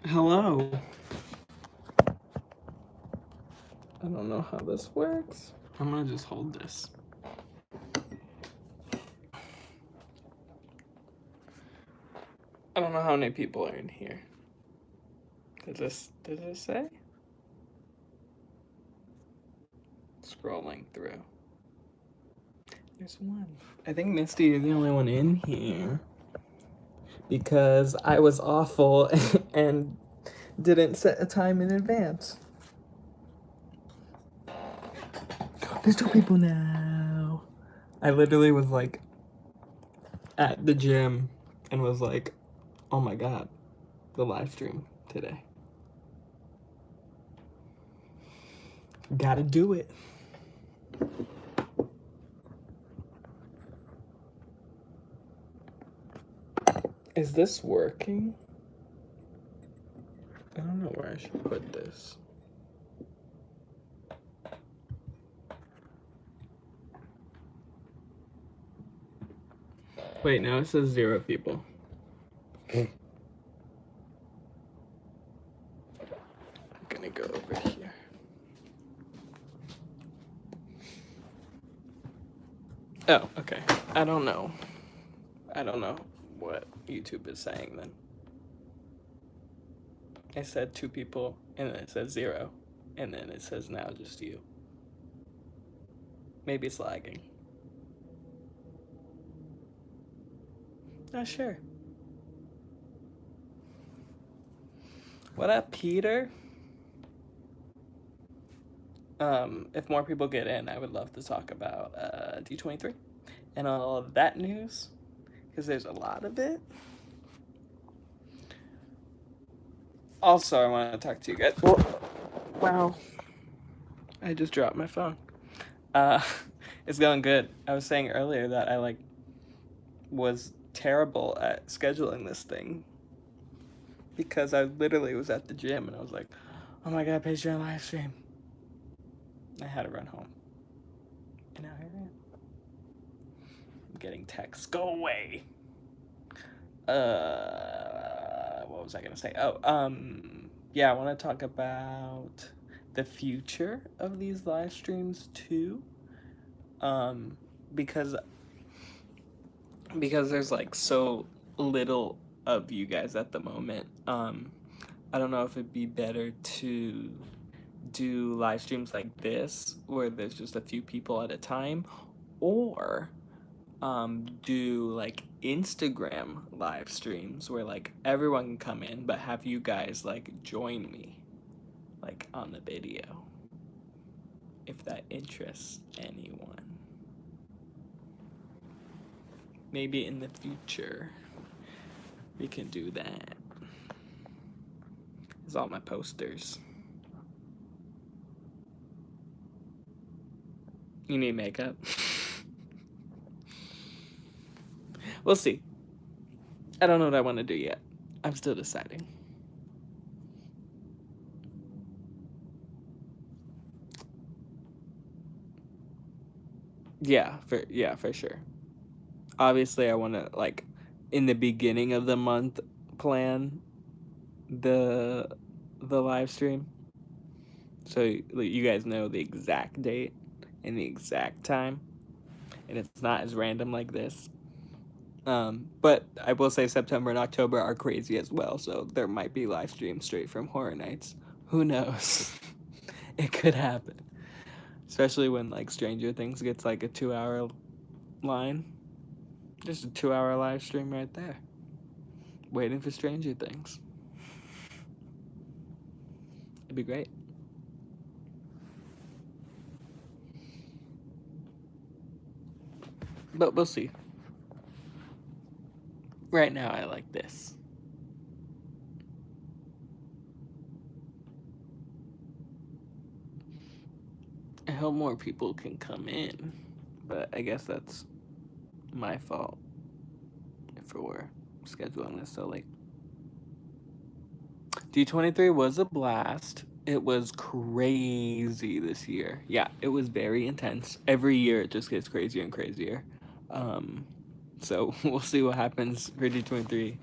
Hello. I don't know how this works. I'm gonna just hold this. I don't know how many people are in here. Does it say? Scrolling through. There's one. I think Misty is the only one in here. Because I was awful and didn't set a time in advance. There's 2 people now. I literally was like at the gym and was like, oh my god, the live stream today. Gotta do it. Is this working? I don't know where I should put this. Wait, now it says 0 people. I'm gonna go over here. Oh, okay. I don't know. I don't know what YouTube is saying then. I said 2 people, and then it says 0, and then it says now just you. Maybe it's lagging. Not sure. What up, Peter? If more people get in, I would love to talk about D23 and all of that news, because there's a lot of it. Also, I want to talk to you guys. Wow. I just dropped my phone. It's going good. I was saying earlier that I was terrible at scheduling this thing because I literally was at the gym and I was like, oh my god, Patreon live stream. I had to run home. And now here I am. I'm getting texts. Go away. What was I gonna say? Yeah, I want to talk about the future of these live streams too. Because there's like so little of you guys at the moment. I don't know if it'd be better to do live streams like this where there's just a few people at a time, or do like Instagram live streams where like everyone can come in but have you guys like join me like on the video, if that interests anyone. Maybe in the future we can do that. It's all my posters. You need makeup? We'll see. I don't know what I want to do yet. I'm still deciding. Yeah, for sure. Obviously, I want to like in the beginning of the month plan the live stream, so you guys know the exact date and the exact time, and it's not as random like this. But I will say September and October are crazy as well, so there might be live streams straight from Horror Nights. Who knows? It could happen, especially when like Stranger Things gets like a 2-hour line. Just a 2-hour live stream right there, waiting for Stranger Things. It'd be great. But we'll see. Right now, I like this. I hope more people can come in, but I guess that's my fault for scheduling this so late. D23 was a blast. It was crazy this year. Yeah, it was very intense. Every year it just gets crazier and crazier. So we'll see what happens for D23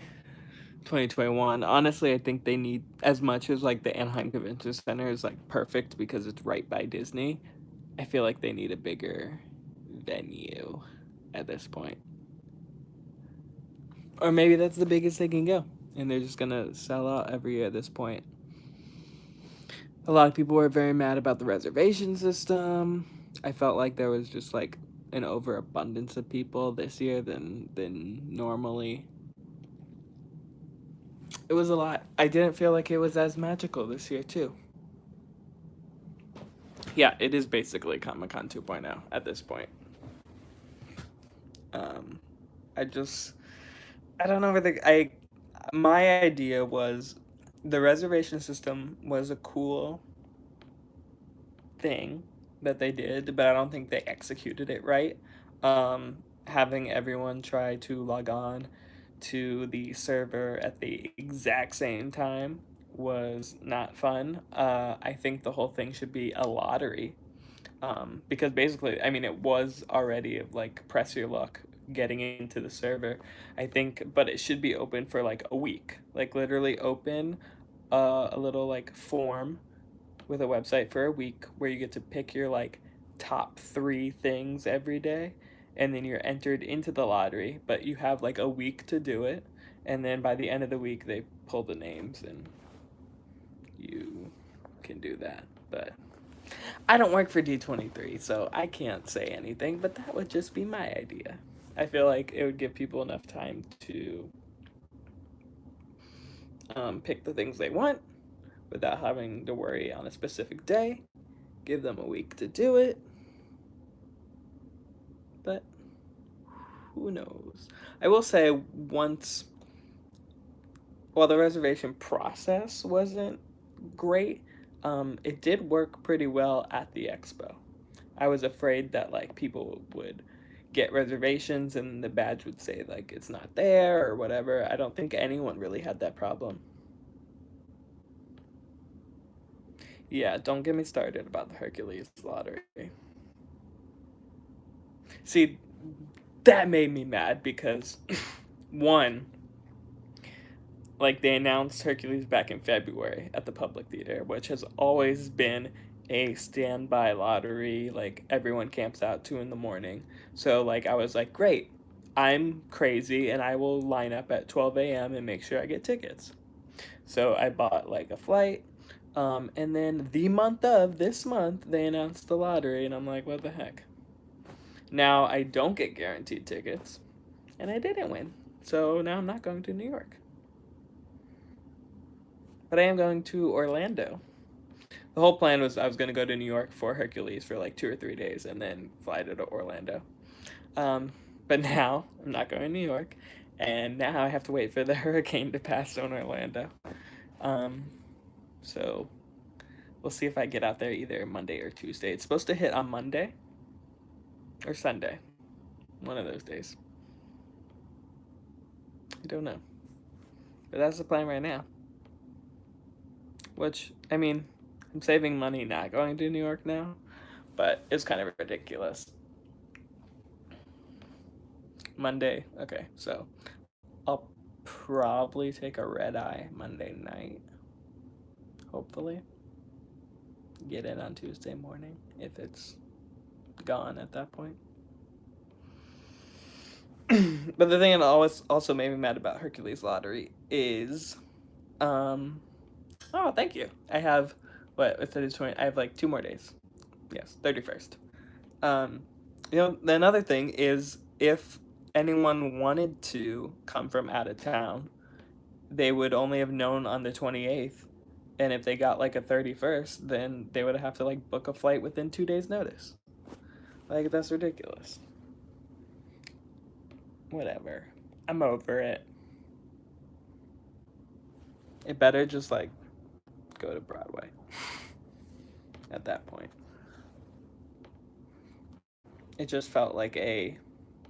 2021. Honestly, I think they need, as much as like the Anaheim Convention Center is like perfect because it's right by Disney, I feel like they need a bigger venue at this point. Or maybe that's the biggest they can go, and they're just gonna sell out every year at this point. A lot of people were very mad about the reservation system. I felt like there was just like an overabundance of people this year than normally. It was a lot. I didn't feel like it was as magical this year too. Yeah, it is basically Comic Con 2.0 at this point. Um, I just I don't know whether I my idea was the reservation system was a cool thing that they did, but I don't think they executed it right. Having everyone try to log on to the server at the exact same time was not fun. I think the whole thing should be a lottery, because basically, I mean, it was already like press your luck getting into the server. I think, but it should be open for like a week, like literally open a little like form with a website for a week where you get to pick your like top 3 things every day, and then you're entered into the lottery, but you have like a week to do it, and then by the end of the week they pull the names and you can do that. But I don't work for D23, so I can't say anything, but that would just be my idea. I feel like it would give people enough time to pick the things they want without having to worry on a specific day. Give them a week to do it. But who knows? I will say, while the reservation process wasn't great, it did work pretty well at the expo. I was afraid that like people would get reservations and the badge would say like it's not there or whatever. I don't think anyone really had that problem. Yeah, don't get me started about the Hercules lottery. See, that made me mad because one, like they announced Hercules back in February at the Public Theater, which has always been a standby lottery. Like everyone camps out 2 in the morning. So like I was like, great, I'm crazy and I will line up at 12 a.m. and make sure I get tickets. So I bought like a flight. And then the month of this month, they announced the lottery, and I'm like, what the heck? Now I don't get guaranteed tickets, and I didn't win. So now I'm not going to New York. But I am going to Orlando. The whole plan was I was going to go to New York for Hercules for like 2 or 3 days and then fly to Orlando. Um, but now I'm not going to New York, and now I have to wait for the hurricane to pass on Orlando. Um, so we'll see if I get out there either Monday or Tuesday. It's supposed to hit on Monday or Sunday, one of those days. I don't know. But that's the plan right now. Which, I mean, I'm saving money not going to New York now, but it's kind of ridiculous. Monday, okay, so I'll probably take a red eye Monday night. Hopefully. Get in on Tuesday morning if it's gone at that point. But the thing that always also made me mad about Hercules Lottery is, oh, thank you. I have, what, if it is 20, I have like 2 more days. Yes, 31st. Um, another thing is if anyone wanted to come from out of town, they would only have known on the 28th. And if they got like a 31st, then they would have to like book a flight within 2 days' notice. Like, that's ridiculous. Whatever. I'm over it. It better just like go to Broadway at that point. It just felt like a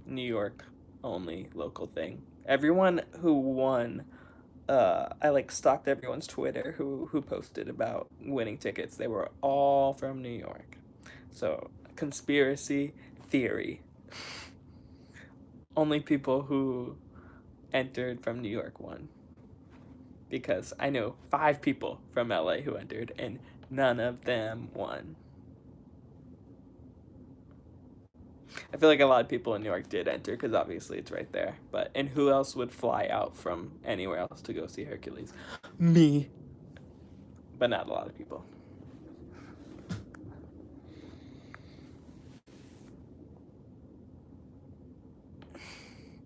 New York only local thing. Everyone who won, I like stalked everyone's Twitter who posted about winning tickets. They were all from New York. So, conspiracy theory. Only people who entered from New York won. because I know 5 people from LA who entered, and none of them won. I feel like a lot of people in New York did enter because obviously it's right there. And who else would fly out from anywhere else to go see Hercules? Me. But not a lot of people.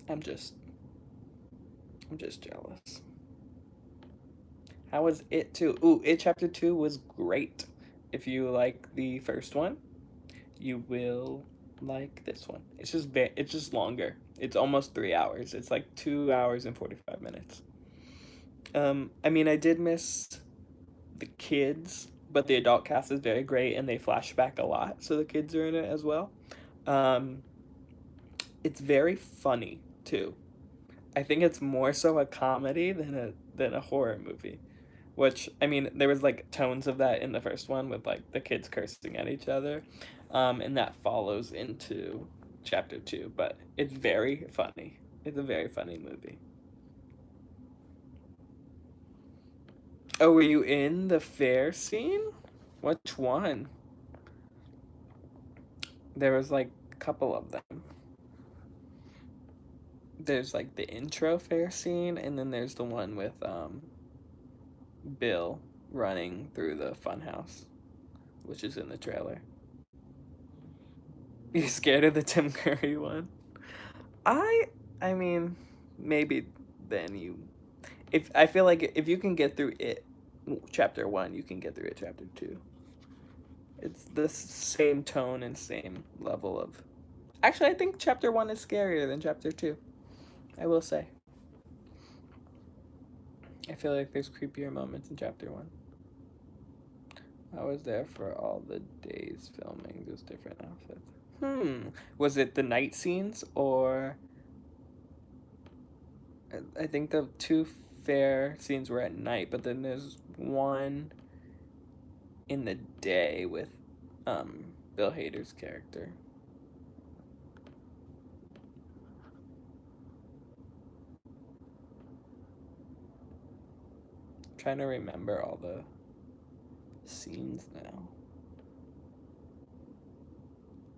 I'm just jealous. How was It 2? Ooh, It Chapter 2 was great. If you like the first one, you will like this one. It's just longer. It's almost 3 hours. It's like 2 hours and 45 minutes. I mean, I did miss the kids, but the adult cast is very great and they flash back a lot, so the kids are in it as well. Um, it's very funny too. I think it's more so a comedy than a horror movie. Which, I mean, there was like tones of that in the first one with like the kids cursing at each other, and that follows into chapter 2. But it's very funny. It's a very funny movie. Oh, were you in the fair scene? Which one? There was like a couple of them. There's like the intro fair scene, and then there's the one with Bill running through the funhouse, which is in the trailer. You scared of the Tim Curry one? I I mean, maybe then you, if I feel like if you can get through it chapter 1, you can get through it chapter 2. It's the same tone and same level of. Actually, I think chapter 1 is scarier than chapter 2. I will say. I feel like there's creepier moments in chapter 1. I was there for all the days filming those different outfits. Was it the night scenes or I think the 2 fair scenes were at night, but then there's one in the day with Bill Hader's character. I'm trying to remember all the scenes now.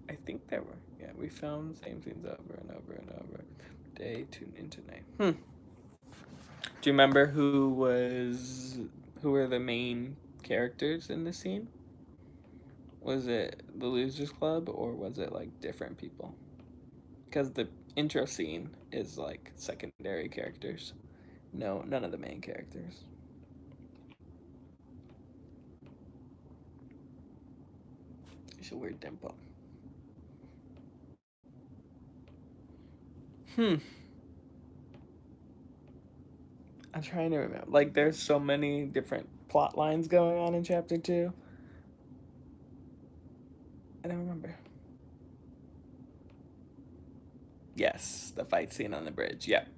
I think there were. Yeah, we filmed same scenes over and over and over. Day to into night. Do you remember who were the main characters in the scene? Was it the Losers Club or was it like different people? Because the intro scene is like secondary characters. No, none of the main characters. It's a weird dimple. I'm trying to remember. Like, there's so many different plot lines going on in chapter 2. I don't remember. Yes, the fight scene on the bridge. Yep.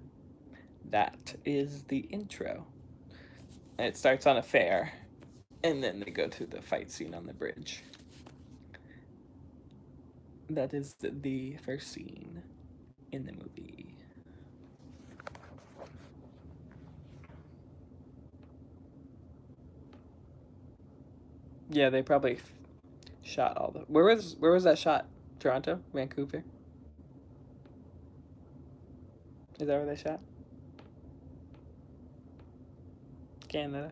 That is the intro. And it starts on a fair, and then they go to the fight scene on the bridge. That is the first scene in the movie. Yeah, they probably shot all the. Where was that shot? Toronto, Vancouver. Is that where they shot? Canada.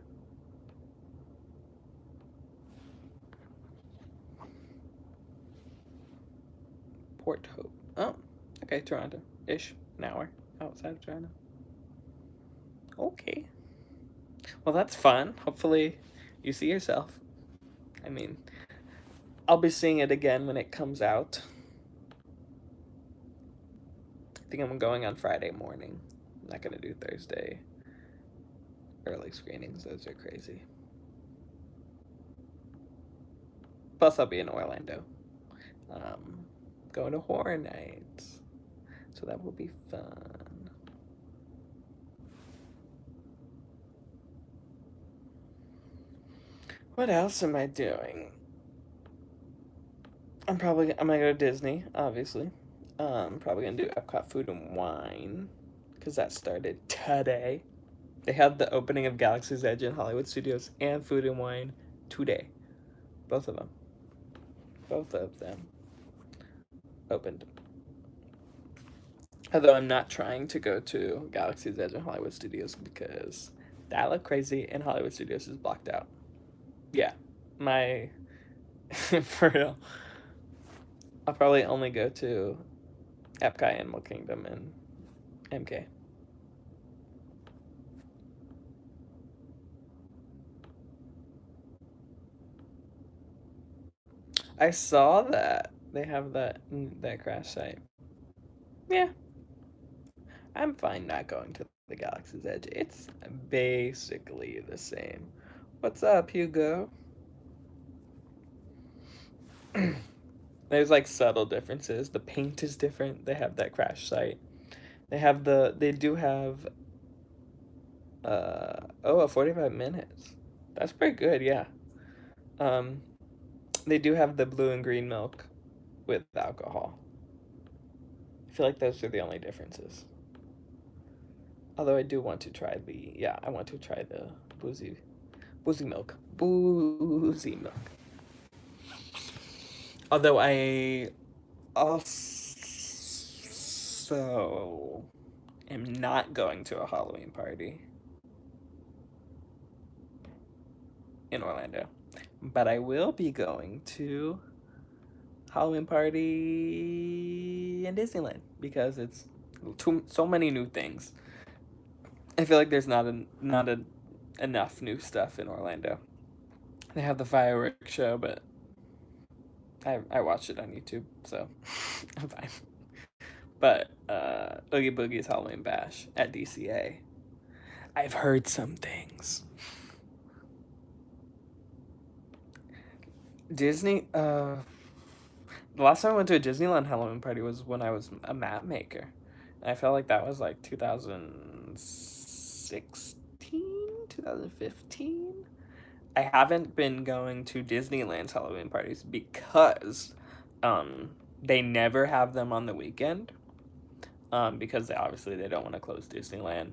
Port Hope. Oh, okay, Toronto ish. An hour outside of Toronto. Okay. Well, that's fun. Hopefully, you see yourself. I mean, I'll be seeing it again when it comes out. I think I'm going on Friday morning. I'm not gonna do Thursday early screenings. Those are crazy. Plus, I'll be in Orlando. Going to Horror Nights. So that will be fun. What else am I doing? I'm gonna go to Disney, obviously. Probably gonna do Epcot Food and Wine because that started today. They had the opening of Galaxy's Edge in Hollywood Studios and Food and Wine today. Both of them. Both of them opened. Although I'm not trying to go to Galaxy's Edge in Hollywood Studios because that looked crazy and Hollywood Studios is blocked out. Yeah, my for real. I'll probably only go to Epcot, Animal Kingdom, and MK. I saw that they have that crash site. Yeah, I'm fine not going to the Galaxy's Edge. It's basically the same. What's up, Hugo? There's like subtle differences. The paint is different. They have that crash site. They do have a 45 minutes. That's pretty good, yeah. Um they do have the blue and green milk with alcohol. I feel like those are the only differences. Although I do want to try I want to try the boozy milk. Boozy milk. Although I also am not going to a Halloween party in Orlando. But I will be going to Halloween party in Disneyland because it's so many new things. I feel like there's not enough new stuff in Orlando. They have the fireworks show, but I watched it on YouTube, so I'm fine. But Oogie Boogie's Halloween Bash at DCA. I've heard some things. Disney. The last time I went to a Disneyland Halloween party was when I was a map maker. And I felt like that was like 2016, 2015. I haven't been going to Disneyland's Halloween parties because they never have them on the weekend. Because obviously they don't want to close Disneyland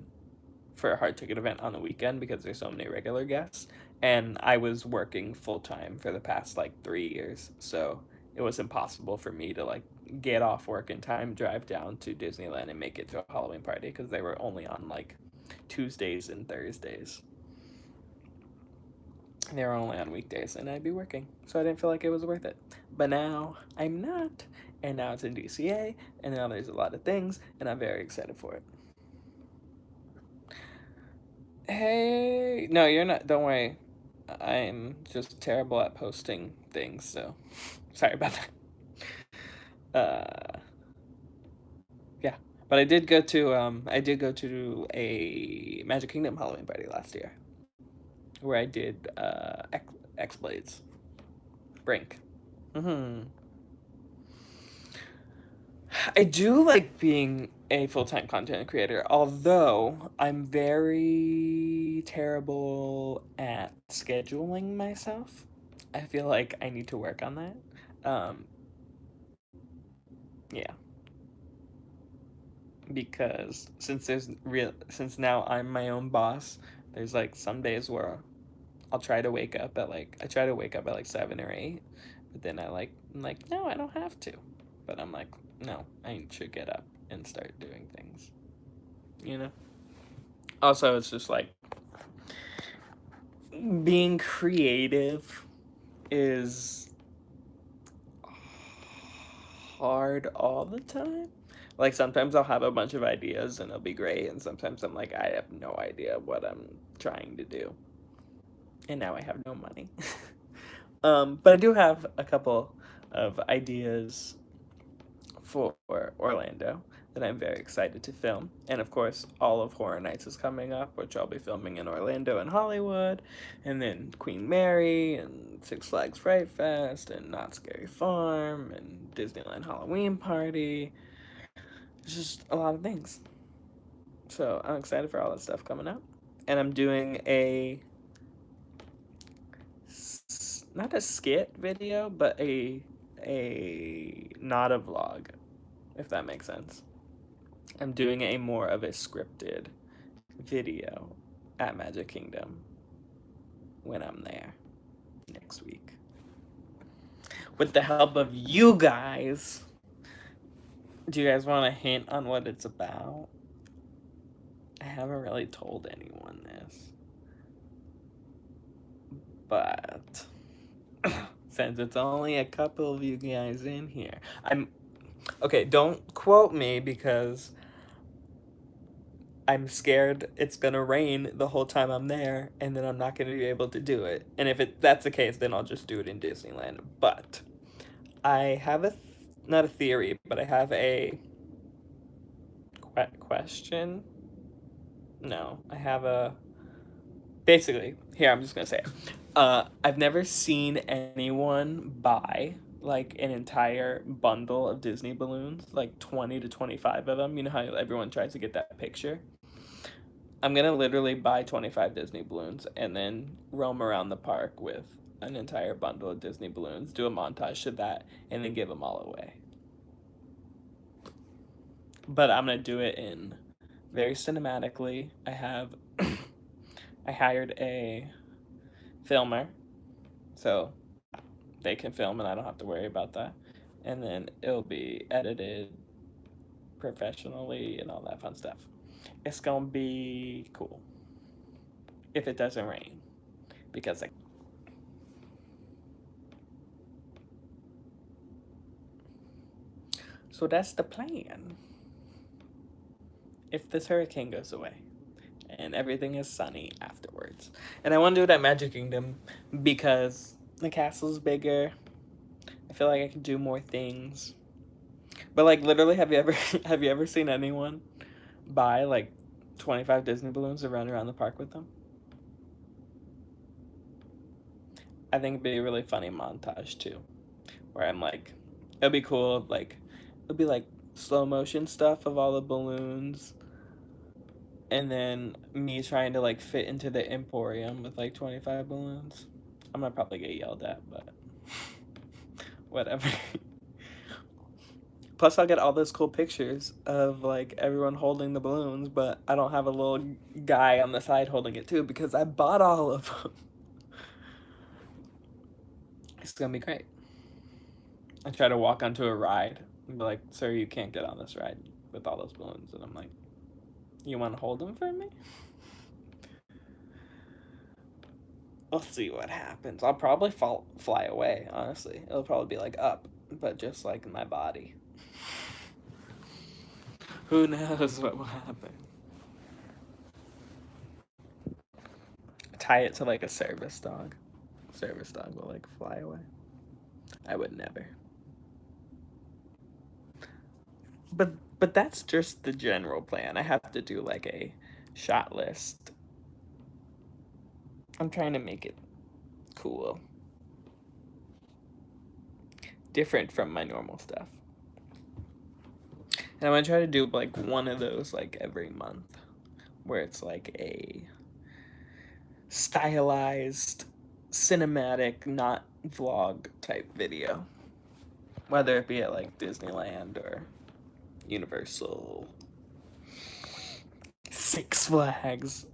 for a hard ticket event on the weekend because there's so many regular guests. And I was working full time for the past like 3 years, so it was impossible for me to like get off work in time, drive down to Disneyland, and make it to a Halloween party because they were only on like Tuesdays and Thursdays. They were only on weekdays, and I'd be working, so I didn't feel like it was worth it. But now I'm not, and now it's in DCA, and now there's a lot of things, and I'm very excited for it. Hey, no, you're not. Don't worry. I'm just terrible at posting things, so sorry about that. Yeah, but I did go to a Magic Kingdom Halloween party last year, where I did X Blades, Brink. Mm-hmm. I do like being a full-time content creator, although I'm very terrible at scheduling myself. I feel like I need to work on that. Um, yeah, because since now I'm my own boss, there's like some days where I'll try to wake up at like I try to wake up at like 7 or 8, but then I'm like no, I don't have to. But I'm like no, I should get up and start doing things. You know. Also, it's just like being creative is hard all the time. Like sometimes I'll have a bunch of ideas and it'll be great, and sometimes I'm like I have no idea what I'm trying to do, and now I have no money. But I do have a couple of ideas for Orlando that I'm very excited to film. And of course, all of Horror Nights is coming up, which I'll be filming in Orlando and Hollywood, and then Queen Mary and Six Flags Fright Fest and Knott's Scary Farm and Disneyland Halloween Party. It's just a lot of things. So I'm excited for all that stuff coming up. And I'm doing not a skit video, but not a vlog, if that makes sense. I'm doing a more of a scripted video at Magic Kingdom when I'm there next week. With the help of you guys. Do you guys want a hint on what it's about? I haven't really told anyone this. But since it's only a couple of you guys in here, okay, don't quote me because I'm scared it's gonna rain the whole time I'm there, and then I'm not gonna be able to do it. And if that's the case, then I'll just do it in Disneyland. But I have not a theory, but I have a question. No, I have a. Basically, here I'm just gonna say it. I've never seen anyone buy like an entire bundle of Disney balloons, like 20 to 25 of them. You know how everyone tries to get that picture? I'm gonna literally buy 25 Disney balloons and then roam around the park with an entire bundle of Disney balloons, do a montage to that, and then give them all away. But I'm gonna do it in very cinematically. I hired a filmer, so they can film and I don't have to worry about that. And then it'll be edited professionally and all that fun stuff. It's gonna be cool if it doesn't rain, because so that's the plan. If this hurricane goes away and everything is sunny afterwards. And I want to do it at Magic Kingdom because the castle's bigger. I feel like I can do more things. But like literally, have you ever seen anyone buy like 25 Disney balloons and run around the park with them? I think it'd be a really funny montage too, where I'm like, it'll be cool. Like, it'll be like slow motion stuff of all the balloons, and then me trying to like fit into the Emporium with like 25 balloons. I'm gonna probably get yelled at, but whatever. Plus, I'll get all those cool pictures of like everyone holding the balloons, but I don't have a little guy on the side holding it too because I bought all of them. It's gonna be great. I try to walk onto a ride and be like, "Sir, you can't get on this ride with all those balloons," and I'm like, "You want to hold them for me?" We'll see what happens. I'll probably fly away, honestly. It'll probably be like up, but just like my body. Who knows what will happen? Tie it to like a service dog. Service dog will like fly away. I would never. But that's just the general plan. I have to do like a shot list. I'm trying to make it cool. Different from my normal stuff. And I'm gonna try to do like one of those like every month, where it's like a stylized, cinematic, not vlog type video. Whether it be at like Disneyland or Universal, Six Flags.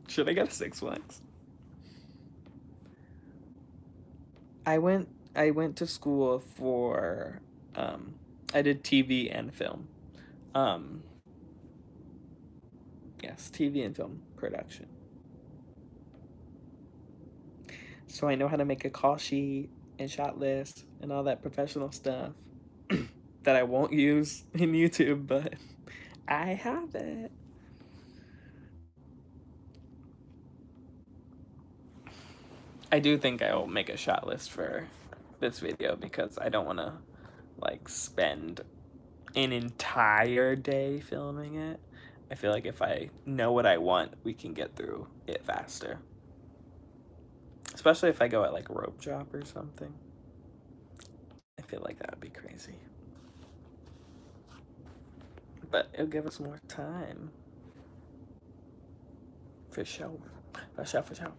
Should I go to Six Flags? I went to school for I did TV and film. Yes, TV and film production. So I know how to make a call sheet and shot list and all that professional stuff that I won't use in YouTube, but I have it. I do think I will make a shot list for this video because I don't want to like spend an entire day filming it. I feel like if I know what I want, we can get through it faster. Especially if I go at like rope drop or something. I feel like that would be crazy. But it'll give us more time. For sure. For sure, for sure.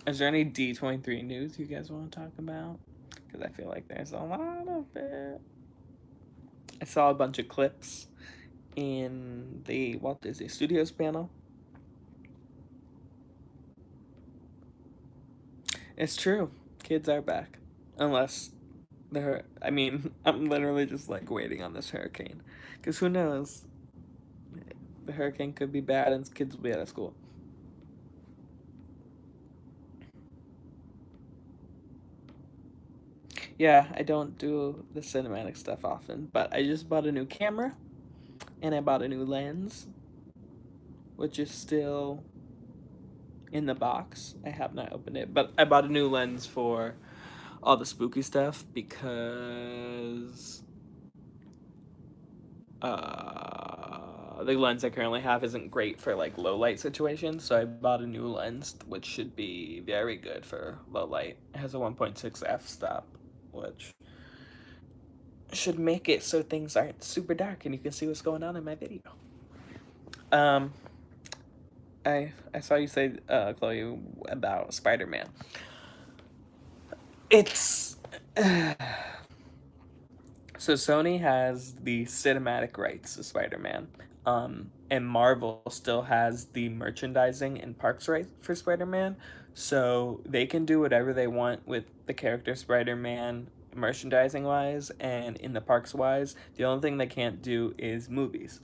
Is there any D23 news you guys want to talk about? Because I feel like there's a lot of it. I saw a bunch of clips in the Walt Disney Studios panel. It's true. Kids are back. Unless I mean, I'm literally just like waiting on this hurricane. Because who knows? The hurricane could be bad and kids will be out of school. Yeah, I don't do the cinematic stuff often, but I just bought a new camera and I bought a new lens, which is still in the box. I have not opened it, but I bought a new lens for all the spooky stuff because the lens I currently have isn't great for like low light situations, so I bought a new lens which should be very good for low light. It has a 1.6 f-stop, which should make it so things aren't super dark and you can see what's going on in my video. Um, I saw you say, Chloe, about Spider-Man. It's so Sony has the cinematic rights to Spider-Man, and Marvel still has the merchandising and parks rights for Spider-Man. So they can do whatever they want with the character Spider-Man merchandising wise and in the parks wise. The only thing they can't do is movies,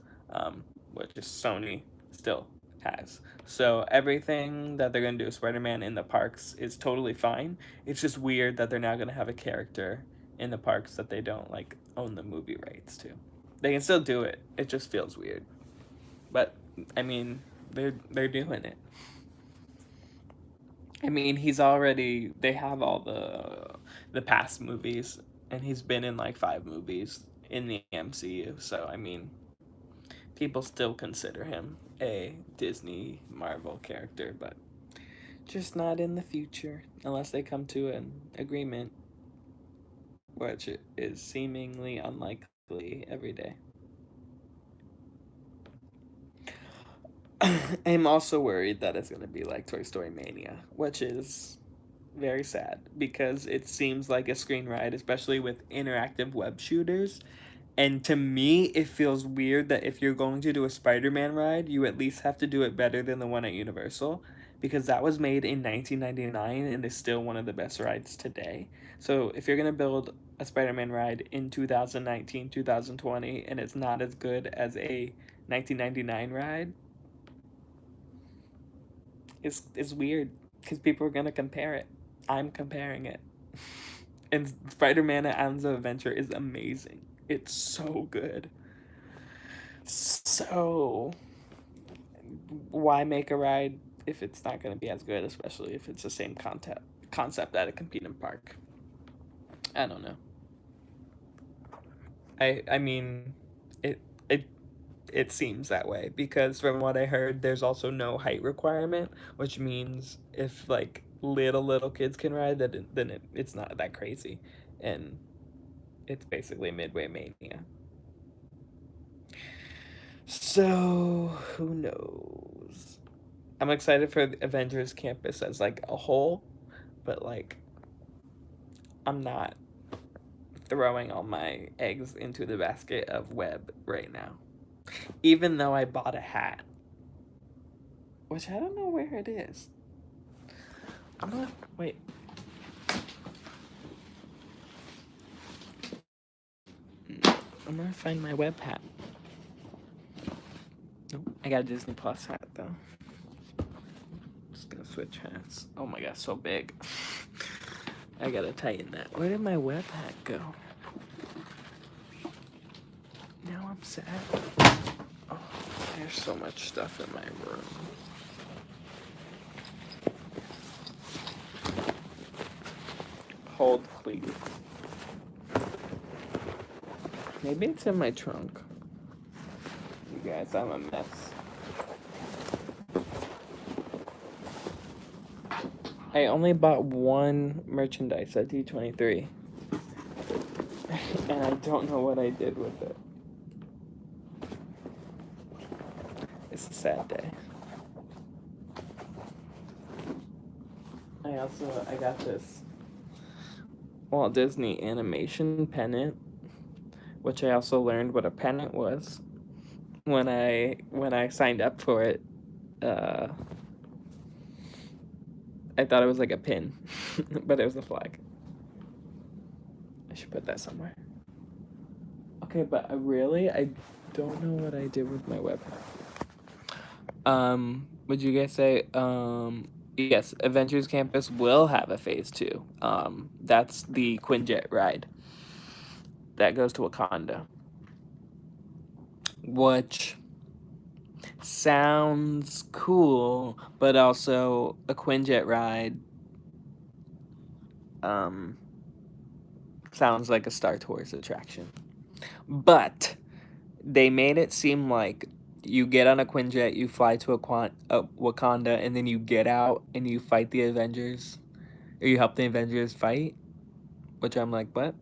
which is Sony still has. So everything that they're gonna do with Spider-Man in the parks is totally fine. It's just weird that they're now gonna have a character in the parks that they don't like own the movie rights to. They can still do it. It just feels weird. But I mean, they're doing it. I mean, he's already they have all the past movies and he's been in like 5 movies in the MCU. So, I mean, people still consider him a Disney Marvel character, but just not in the future unless they come to an agreement, which is seemingly unlikely every day. I'm also worried that it's going to be like Toy Story Mania, which is very sad because it seems like a screen ride, especially with interactive web shooters. And to me, it feels weird that if you're going to do a Spider-Man ride, you at least have to do it better than the one at Universal because that was made in 1999 and is still one of the best rides today. So if you're going to build a Spider-Man ride in 2019, 2020, and it's not as good as a 1999 ride, it's weird because people are going to compare it. I'm comparing it. And Spider-Man at Islands of Adventure is amazing. It's so good. So why make a ride if it's not going to be as good, especially if it's the same concept at a competing park? I don't know. I mean, it it it seems that way because from what I heard, there's also no height requirement, which means if like little kids can ride, it's not that crazy, and it's basically Midway Mania. So who knows? I'm excited for the Avengers Campus as like a whole, but like I'm not throwing all my eggs into the basket of web right now. Even though I bought a hat, which I don't know where it is. I'm gonna wait. I'm gonna find my web hat. Nope, I got a Disney Plus hat though. Just gonna switch hats. Oh my god, so big. I gotta tighten that. Where did my web hat go? Now I'm sad. Oh, there's so much stuff in my room. Hold, please. Maybe it's in my trunk. You guys, I'm a mess. I only bought one merchandise at D23. And I don't know what I did with it. It's a sad day. I got this Walt Disney animation pennant, which I also learned what a pennant was when I signed up for it. Uh, I thought it was like a pin, but it was a flag. I should put that somewhere. Okay, but I don't know what I did with my webpack. Would you guys say, yes, Avengers Campus will have a phase 2. That's the Quinjet ride that goes to Wakanda, which sounds cool, but also a Quinjet ride um sounds like a Star Tours attraction. But they made it seem like you get on a Quinjet, you fly to Wakanda, and then you get out and you fight the Avengers, or you help the Avengers fight. Which I'm like, what?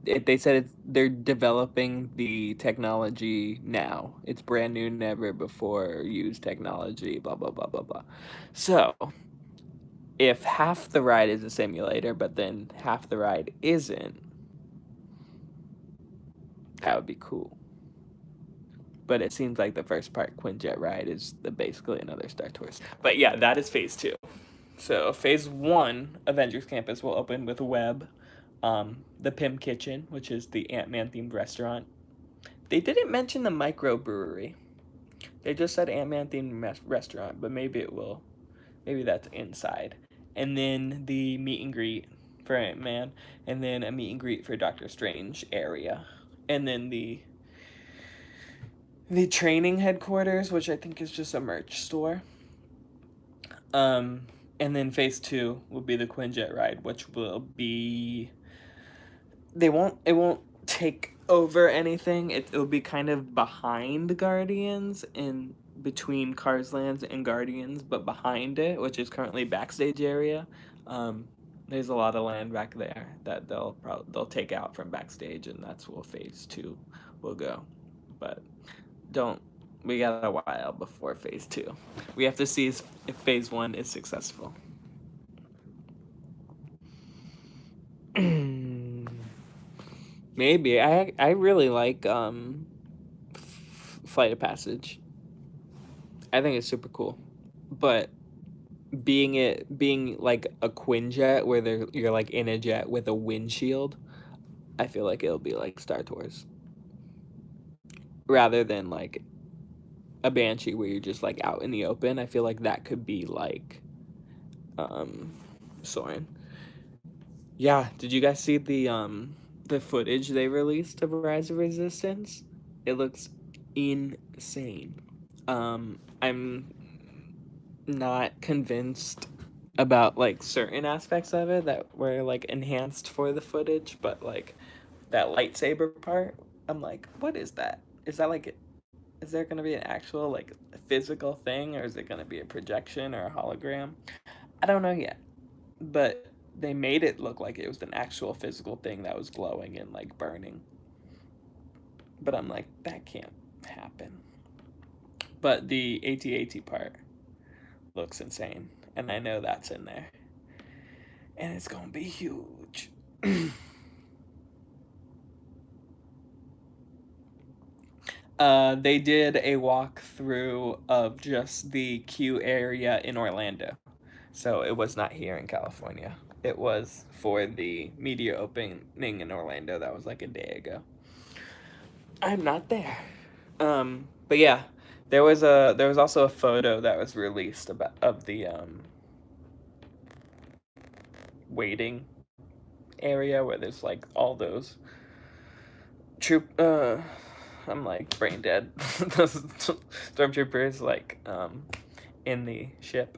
They said they're developing the technology now. It's brand new, never before used technology. Blah blah blah blah blah. So if half the ride is a simulator, but then half the ride isn't, that would be cool. But it seems like the first part, Quinjet ride, is basically another Star Tours. But yeah, that is phase 2. So phase 1, Avengers Campus, will open with Web, the Pym Kitchen, which is the Ant-Man themed restaurant. They didn't mention the microbrewery. They just said Ant-Man themed restaurant, but maybe that's inside. And then the meet and greet for Ant-Man, and then a meet and greet for Doctor Strange area. And then the training headquarters, which I think is just a merch store. And then phase 2 will be the Quinjet ride, which will be it won't take over anything. It'll be kind of behind Guardians, in between Cars Lands and Guardians, but behind it, which is currently backstage area. There's a lot of land back there that they'll take out from backstage, and that's where phase 2 will go. But don't we got a while before phase 2. We have to see if phase 1 is successful. Maybe I really like Flight of Passage. I think it's super cool, but being like a Quinjet where you're like in a jet with a windshield, I feel like it'll be like Star Tours rather than like a Banshee where you're just like out in the open. I feel like that could be like Soarin'. Yeah, did you guys see the footage they released of Rise of Resistance? It looks insane. I'm not convinced about like certain aspects of it that were like enhanced for the footage, but like that lightsaber part, I'm like, what is that? Is that like, is there gonna be an actual like physical thing, or is it gonna be a projection or a hologram? I don't know yet, but they made it look like it was an actual physical thing that was glowing and like burning. But I'm like, that can't happen. But the AT-AT part looks insane, and I know that's in there, and it's gonna be huge. They did a walkthrough of just the Q area in Orlando, so it was not here in California. It was for the media opening in Orlando. That was like a day ago. I'm not there. But yeah, there was also a photo that was released of the waiting area where there's like all those troop I'm like brain dead. Those stormtroopers like in the ship.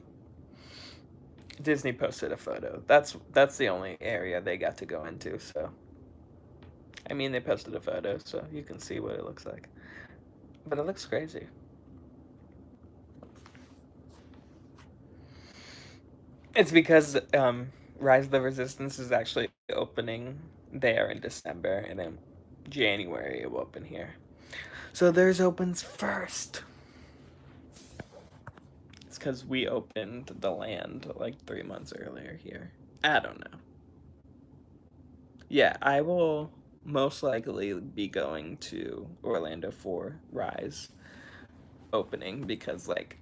Disney posted a photo. That's the only area they got to go into, so I mean they posted a photo so you can see what it looks like. But it looks crazy. It's because Rise of the Resistance is actually opening there in December, and then January it will open here. So theirs opens first. It's because we opened the land like 3 months earlier here. I don't know. Yeah, I will. most likely be going to Orlando for Rise opening because, like,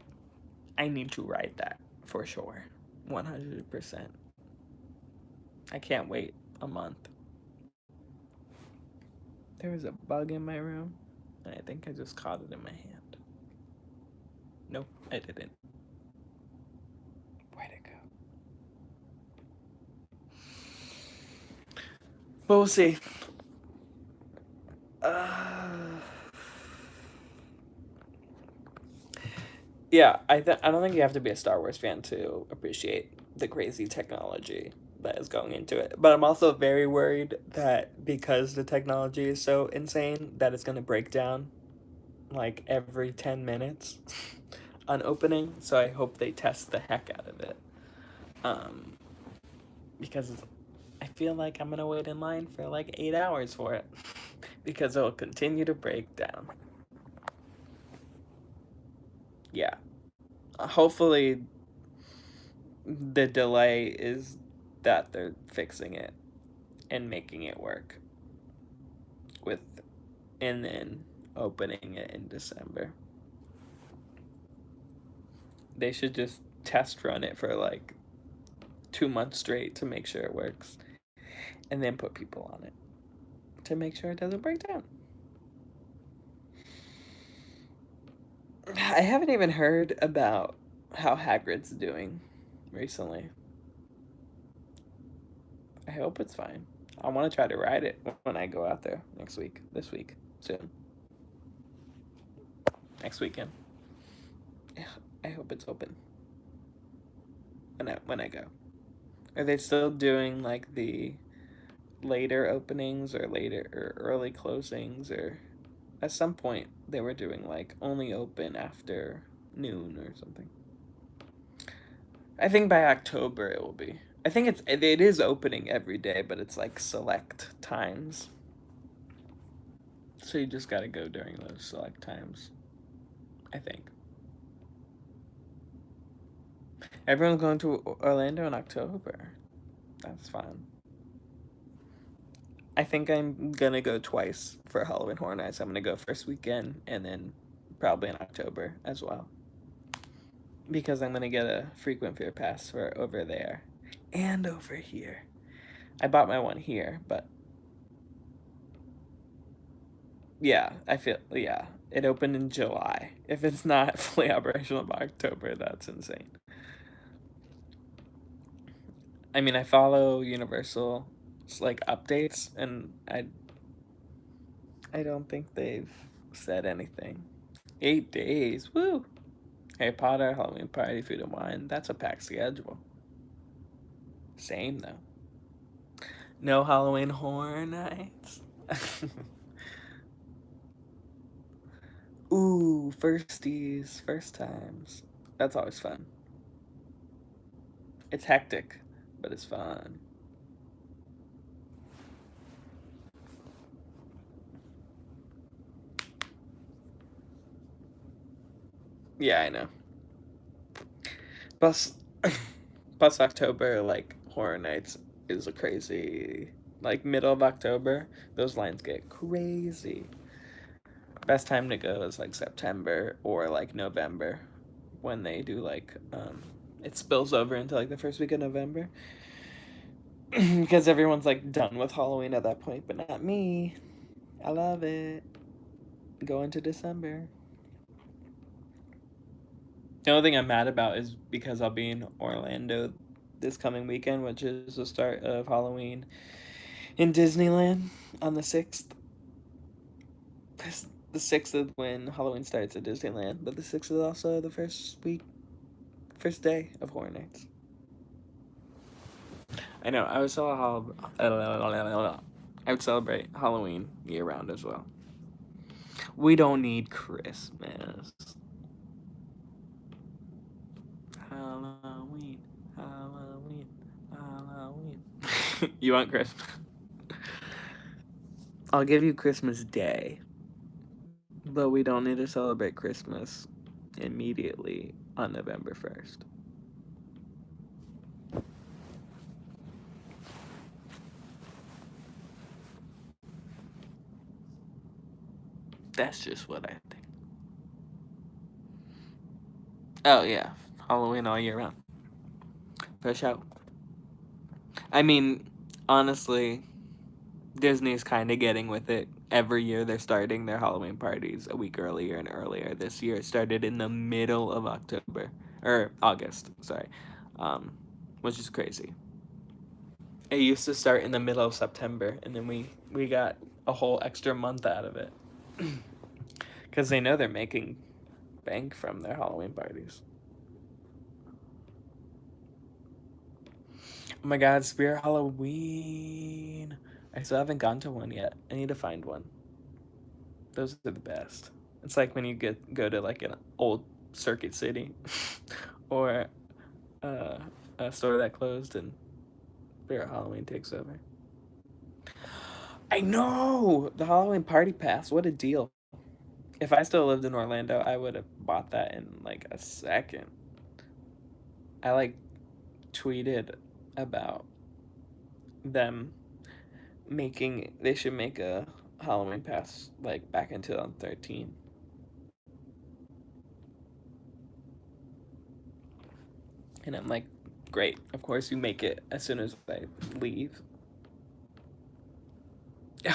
I need to ride that for sure. 100%. I can't wait a month. There was a bug in my room, and I think I just caught it in my hand. Nope, I didn't. Where'd it go? But we'll see. Yeah, I don't think you have to be a Star Wars fan to appreciate the crazy technology that is going into it. But I'm also very worried that because the technology is so insane that it's going to break down like every 10 minutes on opening. So I hope they test the heck out of it. Because I feel like I'm going to wait in line for like 8 hours for it because it'll continue to break down. Yeah. Hopefully the delay is that they're fixing it and making it work with, and then opening it in December. They should just test run it for like 2 months straight to make sure it works, and then put people on it to make sure it doesn't break down. I haven't even heard about how Hagrid's doing recently. I hope it's fine. I want to try to ride it when I go out there next week. This week. Soon. Next weekend. I hope it's open when I go. Are they still doing like the later openings or later or early closings, or at some point they were doing like only open after noon or something? I think by October it will be. I think it is opening every day, but it's like select times. So you just gotta go during those select times, I think. Everyone's going to Orlando in October. That's fun. I think I'm gonna go twice for Halloween Horror Nights. I'm gonna go first weekend and then probably in October as well. Because I'm gonna get a frequent fear pass for over there and over here. I bought my one here, but yeah, it opened in July. If it's not fully operational by October, that's insane. I mean, I follow Universal like updates, and I don't think they've said anything. 8 days, woo! Harry Potter, Halloween Party, Food and Wine. That's a packed schedule. Same though. No Halloween Horror Nights. Ooh, firsties, first times. That's always fun. It's hectic, but it's fun. Yeah, I know. Plus, plus October, like Horror Nights is a crazy. Like middle of October, those lines get crazy. Best time to go is like September or like November, when they do like it spills over into like the first week of November because everyone's like done with Halloween at that point, but not me. I love it. Go into December. The only thing I'm mad about is because I'll be in Orlando this coming weekend, which is the start of Halloween in Disneyland on the 6th. The 6th is when Halloween starts at Disneyland, but the 6th is also the first day of Horror Nights. I know. I would celebrate Halloween year round as well. We don't need Christmas. Halloween, Halloween, Halloween. You want Christmas? I'll give you Christmas Day, but we don't need to celebrate Christmas immediately on November 1st. That's just what I think. Oh yeah, Halloween all year round. For sure. I mean, honestly, Disney's kind of getting with it. Every year they're starting their Halloween parties a week earlier and earlier. This year it started in the middle of October or August, sorry, um, which is crazy. It used to start in the middle of September, and then we got a whole extra month out of it because they know they're making bank from their Halloween parties. Oh my God, Spirit Halloween! I still haven't gone to one yet. I need to find one. Those are the best. It's like when you go to like an old Circuit City or uh, a store that closed and Spirit Halloween takes over. I know the Halloween Party Pass. What a deal! If I still lived in Orlando, I would have bought that in like a second. I like tweeted about them they should make a Halloween pass like back in 2013. And I'm like, great. Of course you make it as soon as I leave.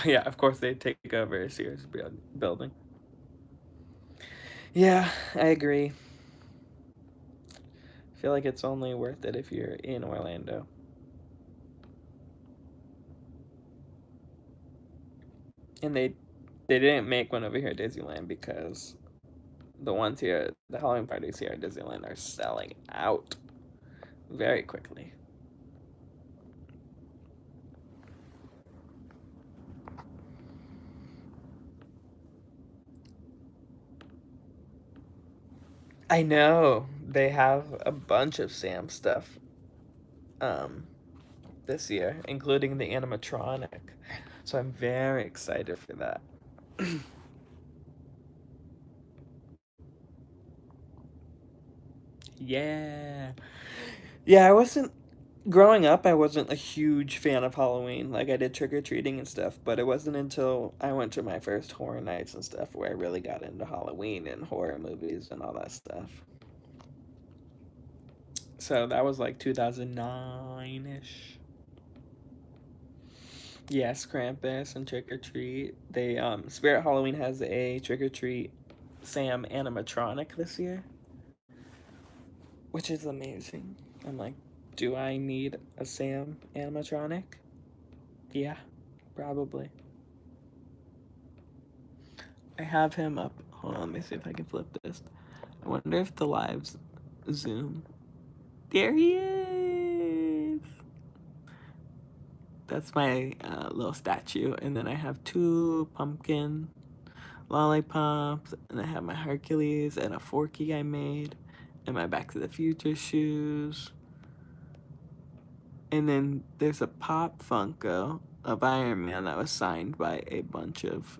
Yeah, of course they take over a Sears building. Yeah, I agree. I feel like it's only worth it if you're in Orlando. And they didn't make one over here at Disneyland because the ones here, the Halloween parties here at Disneyland are selling out very quickly. I know they have a bunch of Sam stuff um, this year, including the animatronic. So I'm very excited for that. Yeah. Yeah, I wasn't growing up, I wasn't a huge fan of Halloween. Like I did trick or treating and stuff, but it wasn't until I went to my first horror nights and stuff where I really got into Halloween and horror movies and all that stuff. So that was like 2009 ish. Yes, Krampus and Trick or Treat. They Spirit Halloween has a Trick or Treat Sam animatronic this year, which is amazing. I'm like, do I need a Sam animatronic? Yeah, probably. I have him up. Hold on, let me see if I can flip this. I wonder if the lives zoom. There he is. That's my little statue, and then I have two pumpkin lollipops, and I have my Hercules and a Forky I made, and my Back to the Future shoes. And then there's a Pop Funko of Iron Man that was signed by a bunch of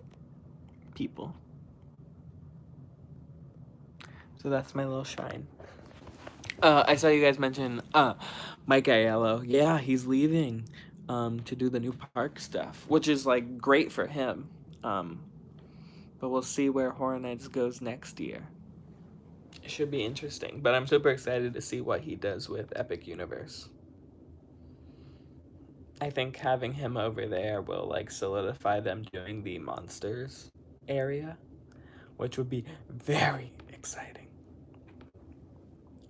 people. So that's my little shine. I saw you guys mention Mike Aiello. Yeah, he's leaving to do the new park stuff, which is like great for him. Um, but we'll see where Horror Nights goes next year. It should be interesting, but I'm super excited to see what he does with Epic Universe. I think having him over there will like solidify them doing the monsters area, which would be very exciting.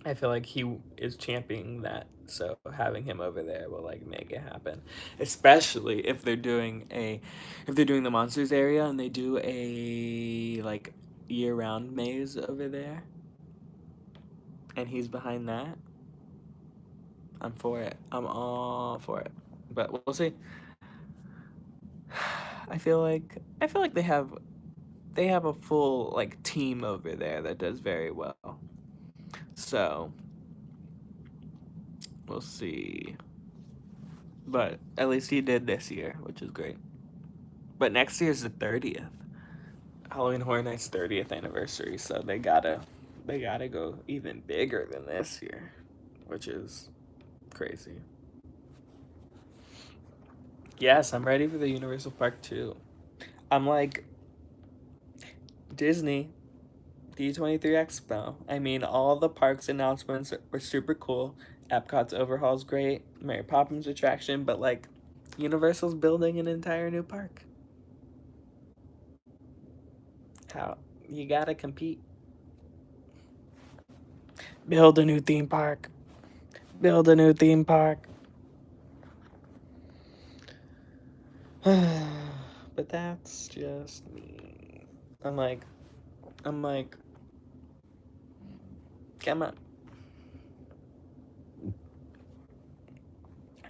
I feel like he is championing that, so having him over there will like make it happen. Especially if they're doing the monsters area and they do a like year-round maze over there, and he's behind that. I'm for it. I'm all for it. But we'll see. I feel like they have a full like team over there that does very well. So we'll see. But at least he did this year, which is great. But next year's the 30th. Halloween Horror Nights 30th anniversary, so they gotta go even bigger than this year, which is crazy. Yes, I'm ready for the Universal Park too. I'm like Disney, D23 Expo. I mean, all the parks announcements were super cool. Epcot's overhaul's great. Mary Poppins attraction, but like, Universal's building an entire new park. How? You gotta compete. Build a new theme park. Build a new theme park. But that's just me. I'm like, come on.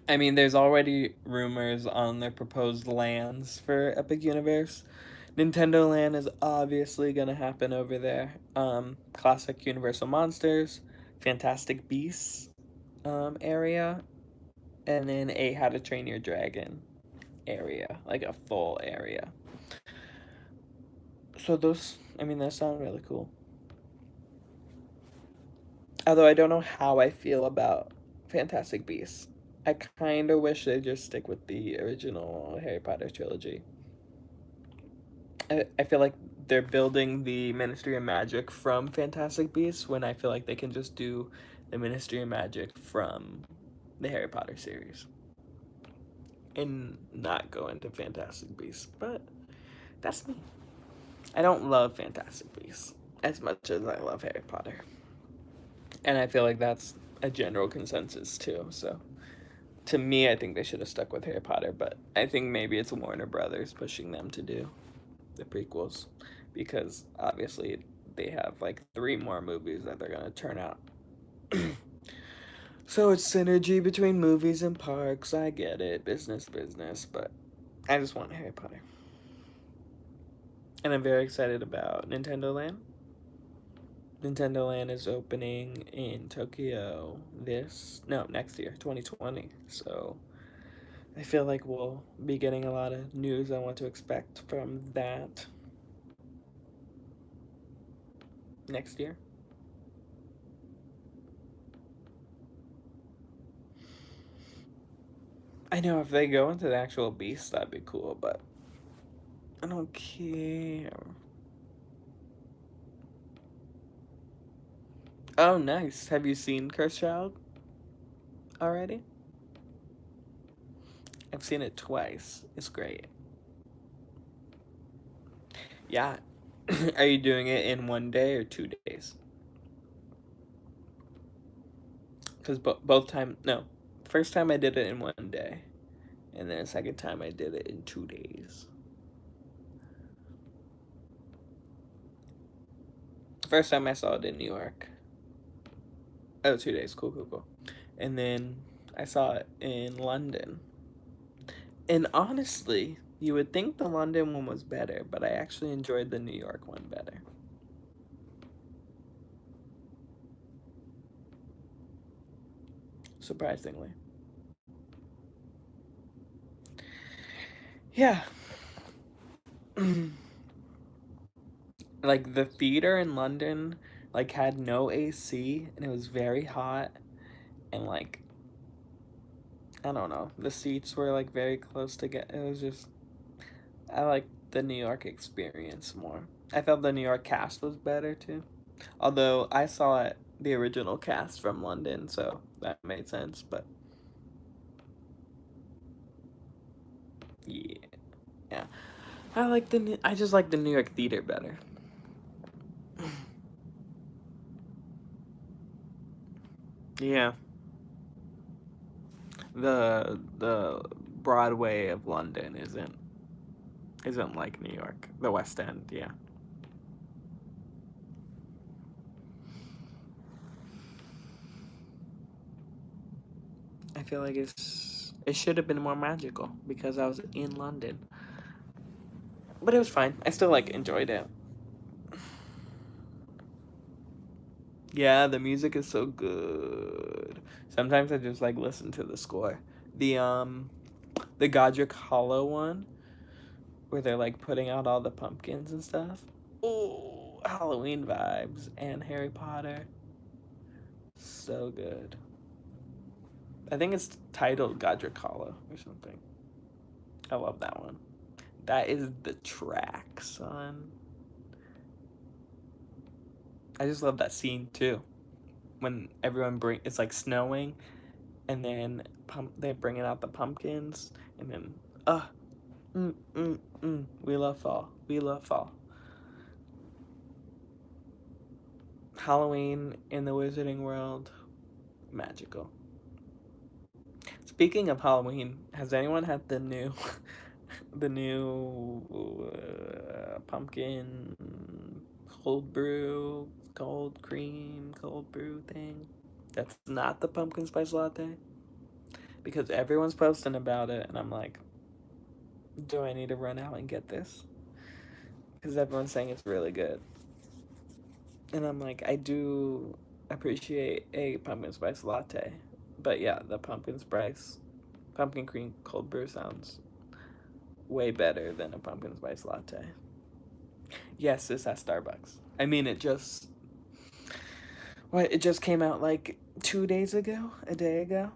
I mean, there's already rumors on their proposed lands for Epic Universe. Nintendo Land is obviously gonna happen over there. Classic Universal Monsters, Fantastic Beasts area, and then a How to Train Your Dragon area, like a full area. So those, I mean, those sound really cool. Although I don't know how I feel about Fantastic Beasts. I kind of wish they'd just stick with the original Harry Potter trilogy. I feel like they're building the Ministry of Magic from Fantastic Beasts when I feel like they can just do the Ministry of Magic from the Harry Potter series and not go into Fantastic Beasts. But that's me. I don't love Fantastic Beasts as much as I love Harry Potter. And I feel like that's a general consensus too. So to me, I think they should have stuck with Harry Potter, but I think maybe it's Warner Brothers pushing them to do the prequels because obviously they have like 3 more movies that they're going to turn out. So it's synergy between movies and parks. I get it. Business, but I just want Harry Potter. And I'm very excited about Nintendo Land. Nintendo Land is opening in Tokyo next year, 2020. So I feel like we'll be getting a lot of news on what to expect from that next year. I know if they go into the actual beast, that'd be cool, but I don't care. Oh, nice. Have you seen Cursed Child already? I've seen it twice. It's great. Yeah. Are you doing it in 1 day or 2 days? Because both time, no. First time I did it in 1 day, and then the second time I did it in 2 days. First time I saw it in New York. Oh, 2 days. Cool. And then I saw it in London. And honestly, you would think the London one was better, but I actually enjoyed the New York one better. Surprisingly. Yeah. Like the theater in London like had no AC and it was very hot and like I don't know. The seats were like very close together. It was just I like the New York experience more. I felt the New York cast was better too. Although I saw it the original cast from London, so that made sense, but yeah. Yeah. I just like the New York theater better. Yeah. The Broadway of London isn't like New York. The West End, yeah. I feel like it should have been more magical because I was in London. But it was fine. I still like enjoyed it. Yeah, the music is so good. Sometimes I just like listen to the score. The Godric Hollow one where they're like putting out all the pumpkins and stuff. Oh, Halloween vibes and Harry Potter. So good. I think it's titled Godric Hollow or something. I love that one. That is the track, son. I just love that scene too. When it's like snowing, and then they're bringing out the pumpkins, and then we love fall. We love fall. Halloween in the Wizarding World, magical. Speaking of Halloween, has anyone had the new, the new pumpkin cold brew, cold cream, cold brew thing? That's not the pumpkin spice latte? Because everyone's posting about it, and I'm like, do I need to run out and get this? Because everyone's saying it's really good. And I'm like, I do appreciate a pumpkin spice latte. But yeah, the pumpkin cream cold brew sounds way better than a pumpkin spice latte. Yes, it's at Starbucks. I mean, it just came out like 2 days ago, a day ago.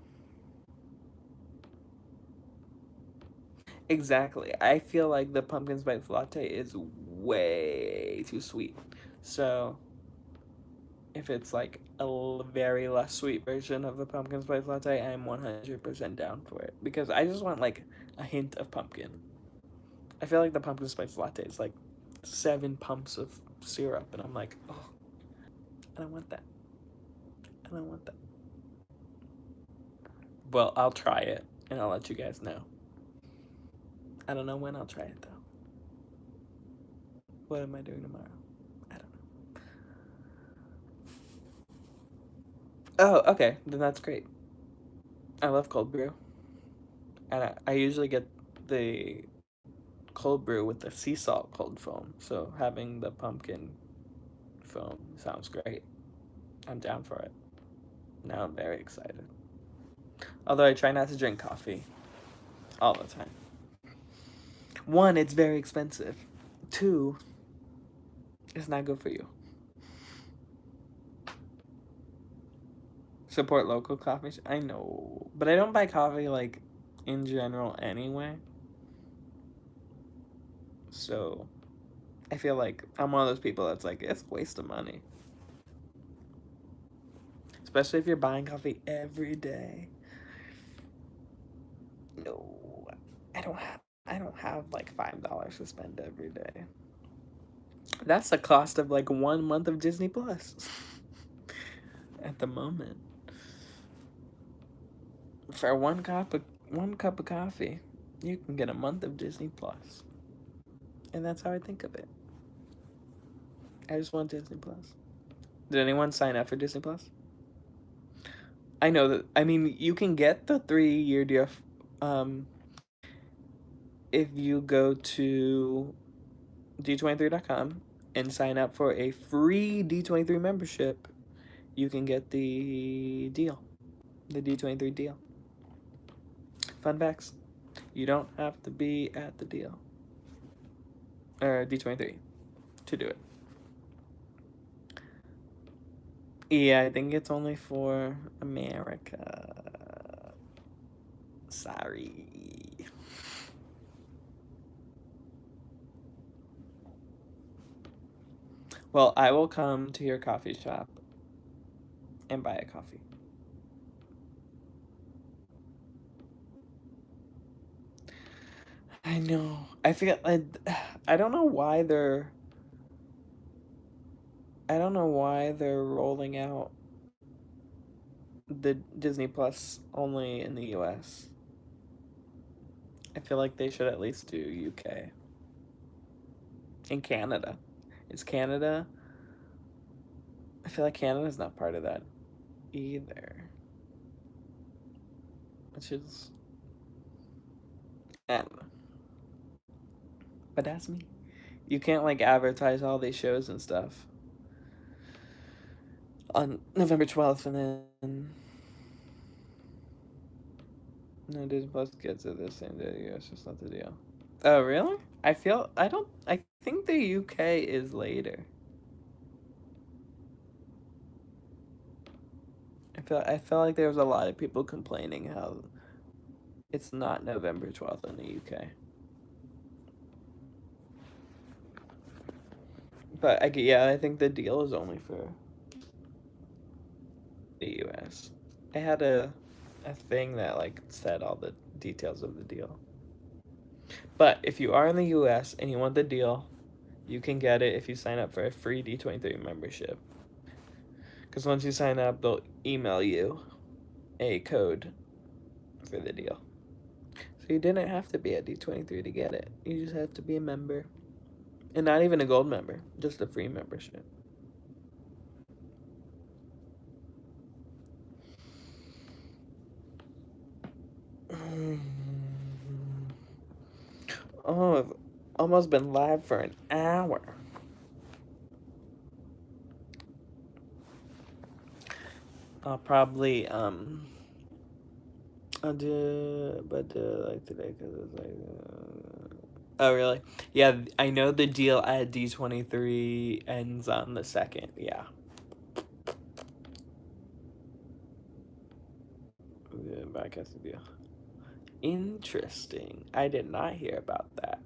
Exactly. I feel like the pumpkin spice latte is way too sweet. So if it's like a very less sweet version of the pumpkin spice latte, I'm 100% down for it. Because I just want like a hint of pumpkin. I feel like the pumpkin spice latte is like 7 pumps of syrup, and I'm like, oh, I don't want that. I don't want that. Well, I'll try it, and I'll let you guys know. I don't know when I'll try it, though. What am I doing tomorrow? I don't know. Oh, okay. Then that's great. I love cold brew. And I usually get the cold brew with the sea salt cold foam. So having the pumpkin foam sounds great. I'm down for it. Now I'm very excited. Although I try not to drink coffee all the time. 1, it's very expensive. 2, it's not good for you. Support local coffee. I know, but I don't buy coffee like in general anyway. So I feel like I'm one of those people that's like, it's a waste of money. Especially if you're buying coffee every day. No, I don't have like $5 to spend every day. That's the cost of like 1 month of Disney Plus. At the moment. For one cup of coffee, you can get a month of Disney Plus. And that's how I think of it. I just want Disney Plus. Did anyone sign up for Disney Plus? I know that. I mean, you can get the 3-year deal if you go to D23.com and sign up for a free D23 membership. You can get the deal, the D23 deal. Fun facts: you don't have to be at the deal or D23 to do it. Yeah, I think it's only for America. Sorry. Well, I will come to your coffee shop and buy a coffee. I know. I don't know why they're rolling out the Disney Plus only in the US. I feel like they should at least do UK. And Canada. Is Canada? I feel like Canada's not part of that either. Which is, I don't know. But that's me. You can't like advertise all these shows and stuff on November 12th, and then no, Disney Plus gets it the same day. It's just not the deal. Oh, really? I think the UK is later. I felt like there was a lot of people complaining how it's not November 12th in the UK. But I think the deal is only for the US. I had a thing that like said all the details of the deal. But if you are in the US and you want the deal, you can get it if you sign up for a free D23 membership. Because once you sign up, they'll email you a code for the deal. So you didn't have to be at D23 to get it. You just have to be a member. And not even a gold member, just a free membership. Oh, I've almost been live for an hour. I'll probably I'll do like today because it's like oh really? Yeah, I know the deal at D23 ends on the 2nd. Yeah. The broadcast deal. Interesting. I did not hear about that.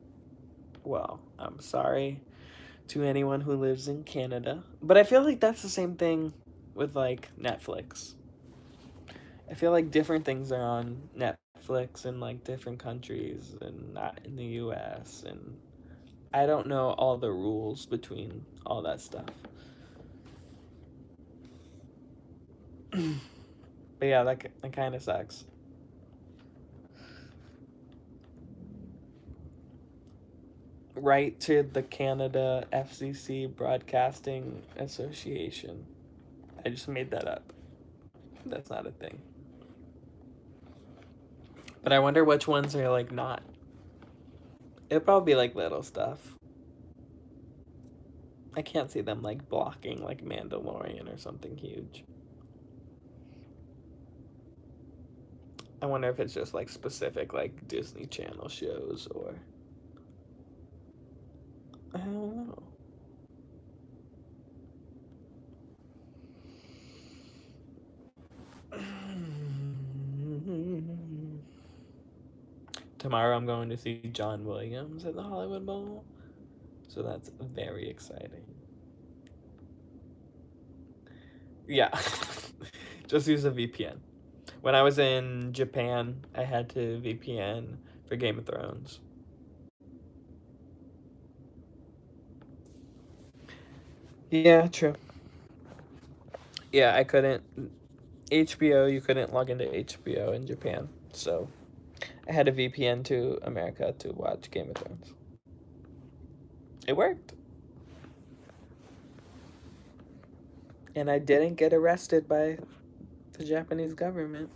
Well, I'm sorry to anyone who lives in Canada, but I feel like that's the same thing with like Netflix. I feel like different things are on Netflix in like different countries and not in the US, and I don't know all the rules between all that stuff. But yeah, that kind of sucks. Right to the Canada FCC Broadcasting Association. I just made that up. That's not a thing. But I wonder which ones are like not. It'll probably be like little stuff. I can't see them like blocking like Mandalorian or something huge. I wonder if it's just like specific like Disney Channel shows or I don't know. Tomorrow I'm going to see John Williams at the Hollywood Bowl. So that's very exciting. Yeah. Just use a VPN. When I was in Japan, I had to VPN for Game of Thrones. Yeah, true. Yeah, I couldn't. HBO, you couldn't log into HBO in Japan. So I had a VPN to America to watch Game of Thrones. It worked. And I didn't get arrested by the Japanese government.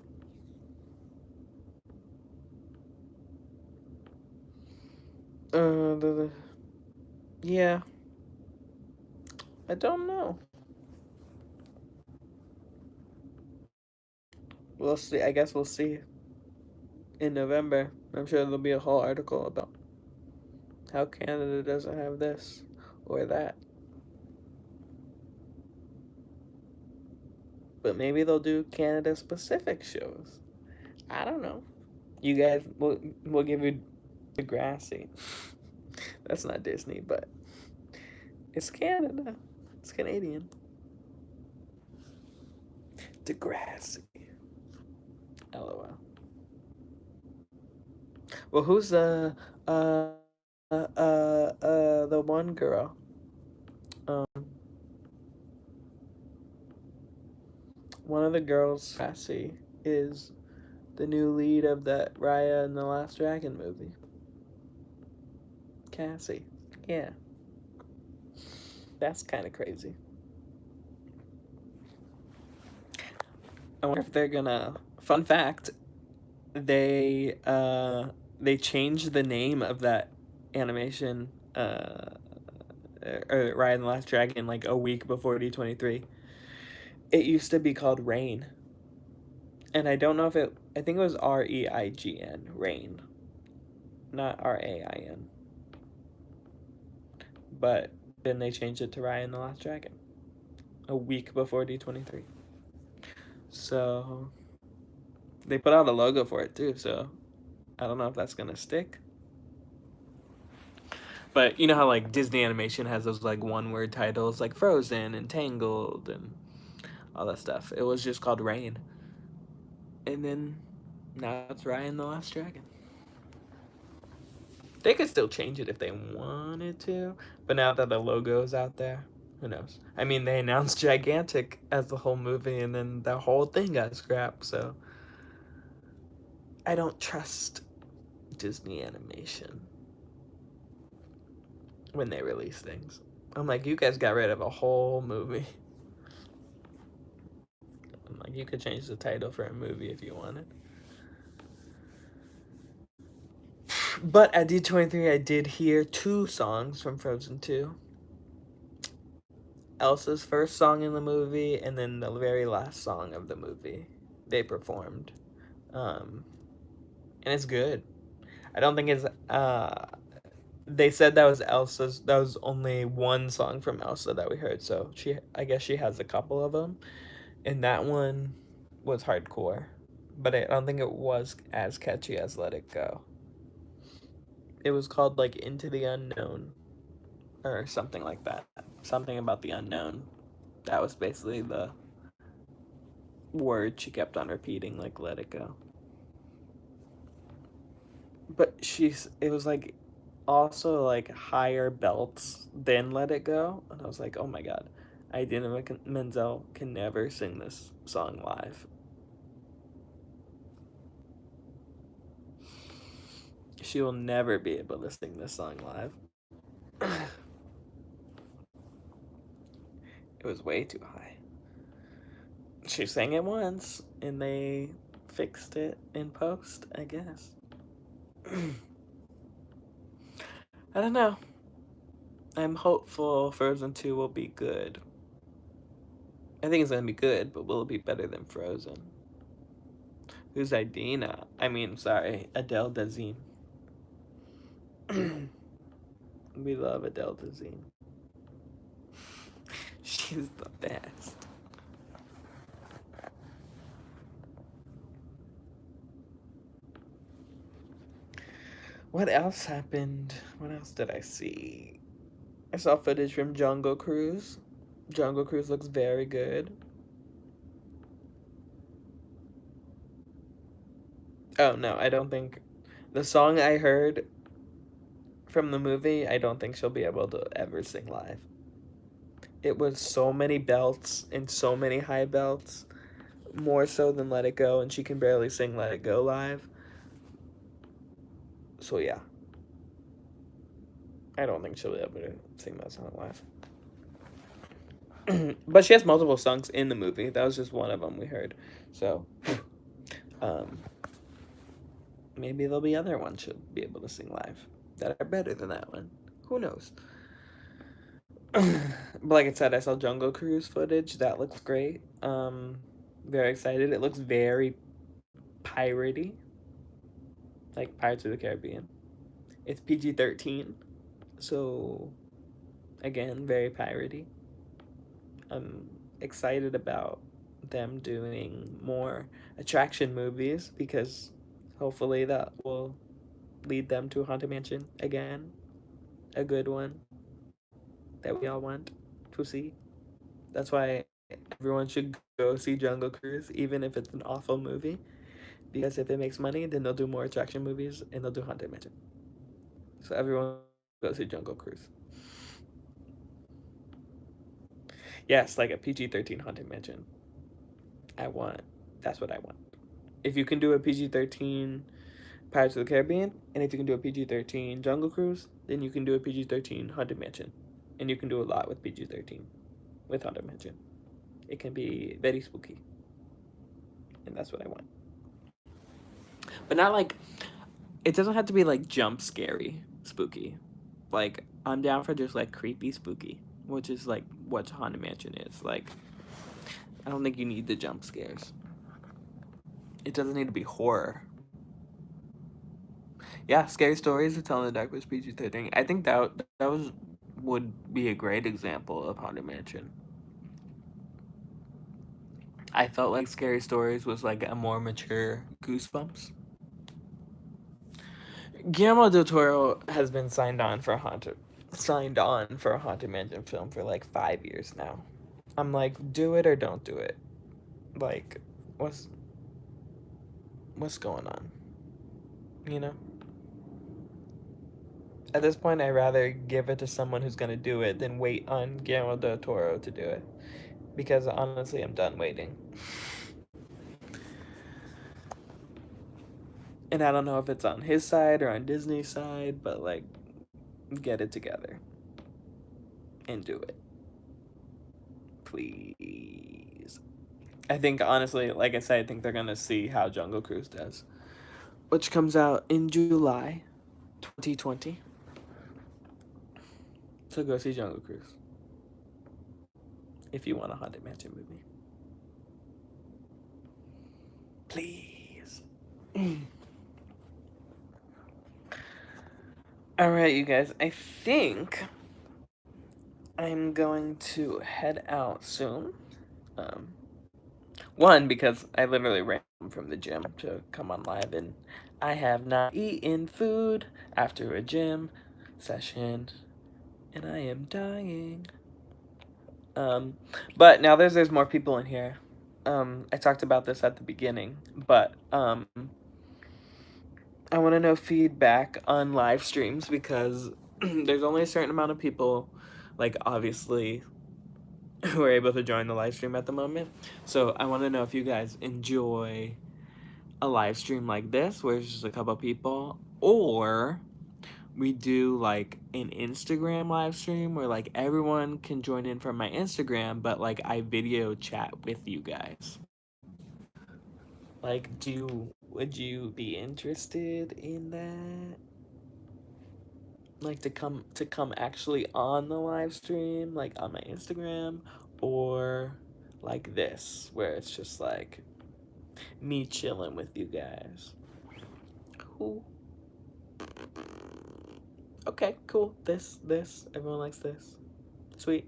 Yeah, I don't know. We'll see. I guess we'll see in November. I'm sure there'll be a whole article about how Canada doesn't have this or that. But maybe they'll do Canada specific shows. I don't know. You guys, we'll give you Degrassi. That's not Disney, but it's Canada. It's Canadian. Degrassi. LOL. Well, who's the one girl? Um, one of the girls, Cassie, is the new lead of that Raya and the Last Dragon movie. Cassie. Yeah. That's kind of crazy. I wonder if they're gonna. Fun fact: they changed the name of that animation or Raya and the Last Dragon like a week before D23. It used to be called Rain, and I don't know if it. I think it was REIGN, Rain, not RAIN. But then they changed it to Raya and the Last Dragon a week before D23. So they put out a logo for it too. So I don't know if that's gonna stick. But you know how like Disney Animation has those like one word titles like Frozen and Tangled and all that stuff. It was just called Rain. And then now it's Raya and the Last Dragon. They could still change it if they wanted to, but now that the logo is out there, who knows? I mean, they announced Gigantic as the whole movie, and then the whole thing got scrapped. So I don't trust Disney Animation when they release things. I'm like, you guys got rid of a whole movie. I'm like, you could change the title for a movie if you wanted. But at D23, I did hear 2 songs from Frozen 2. Elsa's first song in the movie, and then the very last song of the movie they performed. And it's good. I don't think it's, they said that was Elsa's, that was only one song from Elsa that we heard, so I guess she has a couple of them. And that one was hardcore, but I don't think it was as catchy as Let It Go. It was called like Into the Unknown or something like that. Something about the unknown. That was basically the word she kept on repeating, like Let It Go. But it was like also like higher belts than Let It Go. And I was like, oh my god, Idina Menzel can never sing this song live. She will never be able to sing this song live. It was way too high. She sang it once, and they fixed it in post, I guess. I don't know. I'm hopeful Frozen 2 will be good. I think it's gonna be good, but will it be better than Frozen? Who's Idina? I mean, sorry, Adele Dazeem. We love Adele Dazeem. She's the best. What else happened? What else did I see? I saw footage from Jungle Cruise. Jungle Cruise looks very good. Oh no, I don't think the song I heard from the movie, I don't think she'll be able to ever sing live. It was so many belts and so many high belts, more so than Let It Go, and she can barely sing Let It Go live. So yeah, I don't think she'll be able to sing that song live. But she has multiple songs in the movie. That was just one of them we heard. So, maybe there'll be other ones she'll be able to sing live that are better than that one. Who knows? But like I said, I saw Jungle Cruise footage. That looks great. Very excited. It looks very piratey, like Pirates of the Caribbean. It's PG-13, so again, very piratey. I'm excited about them doing more attraction movies because hopefully that will lead them to Haunted Mansion again, a good one that we all want to see. That's why everyone should go see Jungle Cruise, even if it's an awful movie. Because if it makes money, then they'll do more attraction movies and they'll do Haunted Mansion. So everyone go see Jungle Cruise. Yes, like a PG-13 Haunted Mansion. That's what I want. If you can do a PG-13 Pirates of the Caribbean, and if you can do a PG-13 Jungle Cruise, then you can do a PG-13 Haunted Mansion. And you can do a lot with PG-13 with Haunted Mansion. It can be very spooky. And that's what I want. But not like, it doesn't have to be like jump scary spooky. Like, I'm down for just like creepy spooky, which is like what Haunted Mansion is. Like, I don't think you need the jump scares. It doesn't need to be horror. Yeah, Scary Stories to Tell in the Dark was PG-13. I think that would be a great example of Haunted Mansion. I felt like Scary Stories was like a more mature Goosebumps. Guillermo del Toro has been signed on for a Haunted Mansion film for like 5 years now. I'm like, do it or don't do it. Like, what's going on? You know? At this point, I'd rather give it to someone who's gonna do it than wait on Guillermo del Toro to do it. Because honestly, I'm done waiting. And I don't know if it's on his side or on Disney's side, but like, get it together and do it. Please. I think, honestly, like I said, I think they're gonna see how Jungle Cruise does, which comes out in July 2020. So go see Jungle Cruise if you want a Haunted Mansion movie. Please. Alright, you guys, I think I'm going to head out soon. One, because I literally ran from the gym to come on live, and I have not eaten food after a gym session, and I am dying. But now there's more people in here. I talked about this at the beginning, but I want to know feedback on live streams because there's only a certain amount of people, like obviously, who are able to join the live stream at the moment. So I want to know if you guys enjoy a live stream like this, where it's just a couple people, or we do like an Instagram live stream where like everyone can join in from my Instagram, but like I video chat with you guys. Like, would you be interested in that? Like to come actually on the live stream, like on my Instagram, or like this, where it's just like me chilling with you guys. Cool. Okay, cool. This. Everyone likes this. Sweet.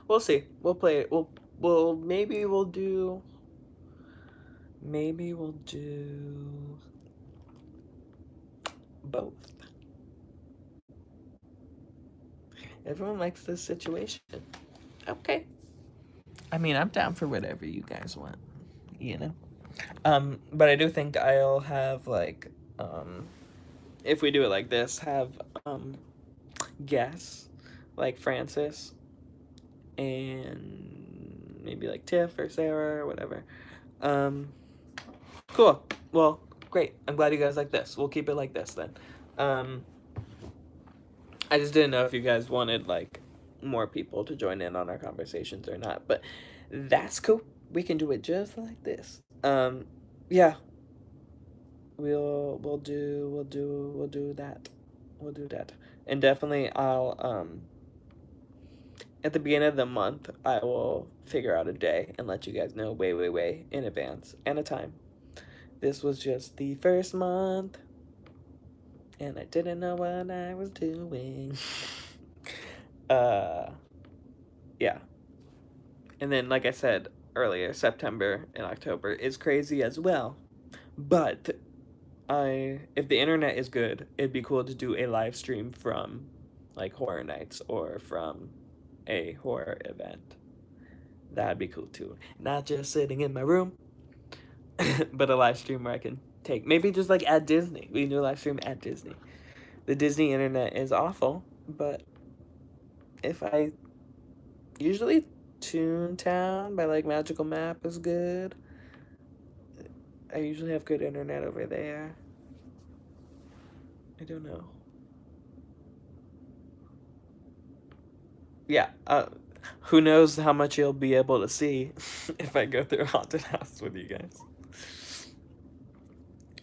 We'll see. We'll play it. Maybe we'll do. Maybe we'll do both. Everyone likes this situation. Okay. I mean, I'm down for whatever you guys want. You know. But I do think I'll have like, if we do it like this, have guests like Francis and maybe like Tiff or Sarah or whatever. Cool. Well, great. I'm glad you guys like this. We'll keep it like this then. I just didn't know if you guys wanted like more people to join in on our conversations or not, but that's cool. We can do it just like this. Yeah. We'll do that. We'll do that. And definitely I'll at the beginning of the month I will figure out a day and let you guys know way in advance and a time. This was just the first month and I didn't know what I was doing. Yeah. And then, like I said earlier, September and October is crazy as well. But if the internet is good, it'd be cool to do a live stream from like horror nights or from a horror event. That'd be cool too. Not just sitting in my room, but a live stream where I can take maybe just like at Disney. We can do a live stream at Disney. The Disney internet is awful, but if I usually Toontown by like Magical Map is good. I usually have good internet over there. I don't know. Yeah, who knows how much you'll be able to see if I go through haunted house with you guys.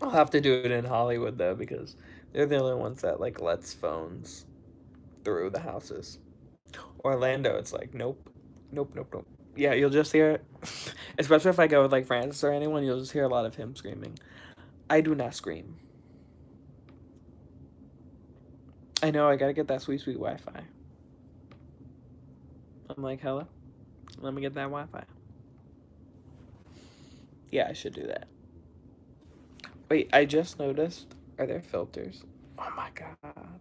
I'll have to do it in Hollywood though because they're the only ones that like lets phones through the houses. Orlando, it's like nope. Yeah, you'll just hear it, especially if I go with like Francis or anyone. You'll just hear a lot of him screaming. I do not scream. I know I gotta get that sweet Wi-Fi. I'm like, hello, let me get that Wi-Fi. Yeah, I should do that. Wait, I just noticed. Are there filters? Oh my god.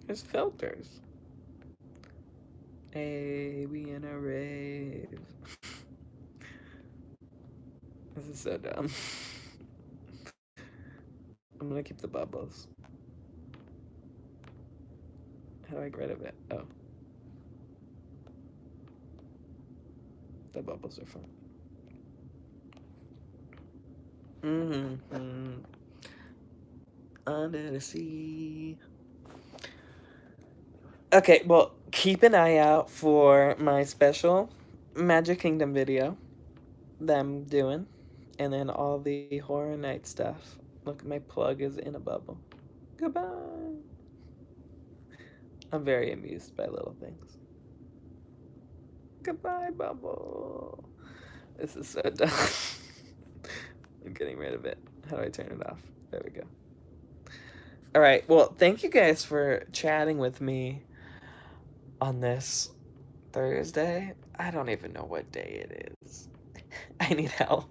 There's filters. Hey, we in a rave. This is so dumb. I'm gonna keep the bubbles. How do I get rid of it? Oh. The bubbles are fun. Under the sea. Okay, well, keep an eye out for my special Magic Kingdom video that I'm doing. And then all the Horror Night stuff. Look, my plug is in a bubble. Goodbye. I'm very amused by little things. Goodbye, bubble. This is so dumb. I'm getting rid of it. How do I turn it off? There we go. All right. Well, thank you guys for chatting with me on this Thursday. I don't even know what day it is. I need help.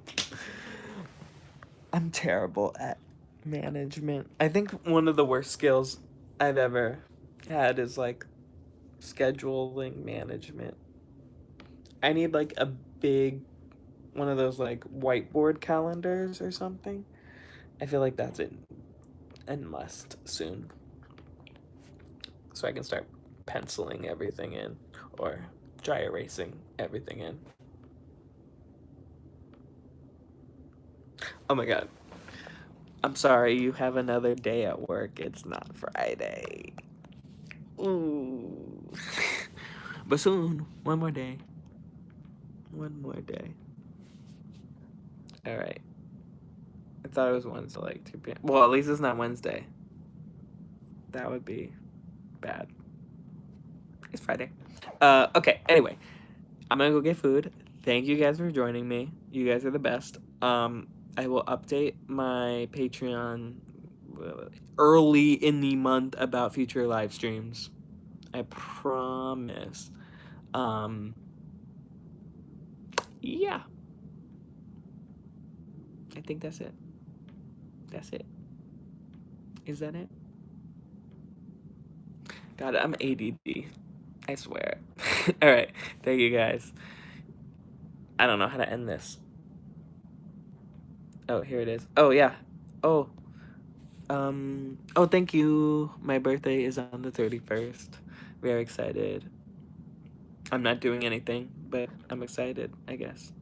I'm terrible at management. I think one of the worst skills I've ever had is like scheduling management. I need like a big one of those like whiteboard calendars or something. I feel like that's it and must soon. So I can start penciling everything in or dry erasing everything in. Oh my god. I'm sorry, you have another day at work. It's not Friday. Ooh. But soon, one more day. One more day. Alright. I thought it was Wednesday, like 2 p.m. Well, at least it's not Wednesday. That would be bad. It's Friday. Okay, anyway. I'm gonna go get food. Thank you guys for joining me. You guys are the best. I will update my Patreon early in the month about future live streams. I promise. Yeah. I think that's it. That's it. Is that it? God, I'm ADD. I swear. All right. Thank you guys. I don't know how to end this. Oh, here it is. Oh, yeah. Oh. Oh, thank you. My birthday is on the 31st. Very excited. I'm not doing anything, but I'm excited, I guess.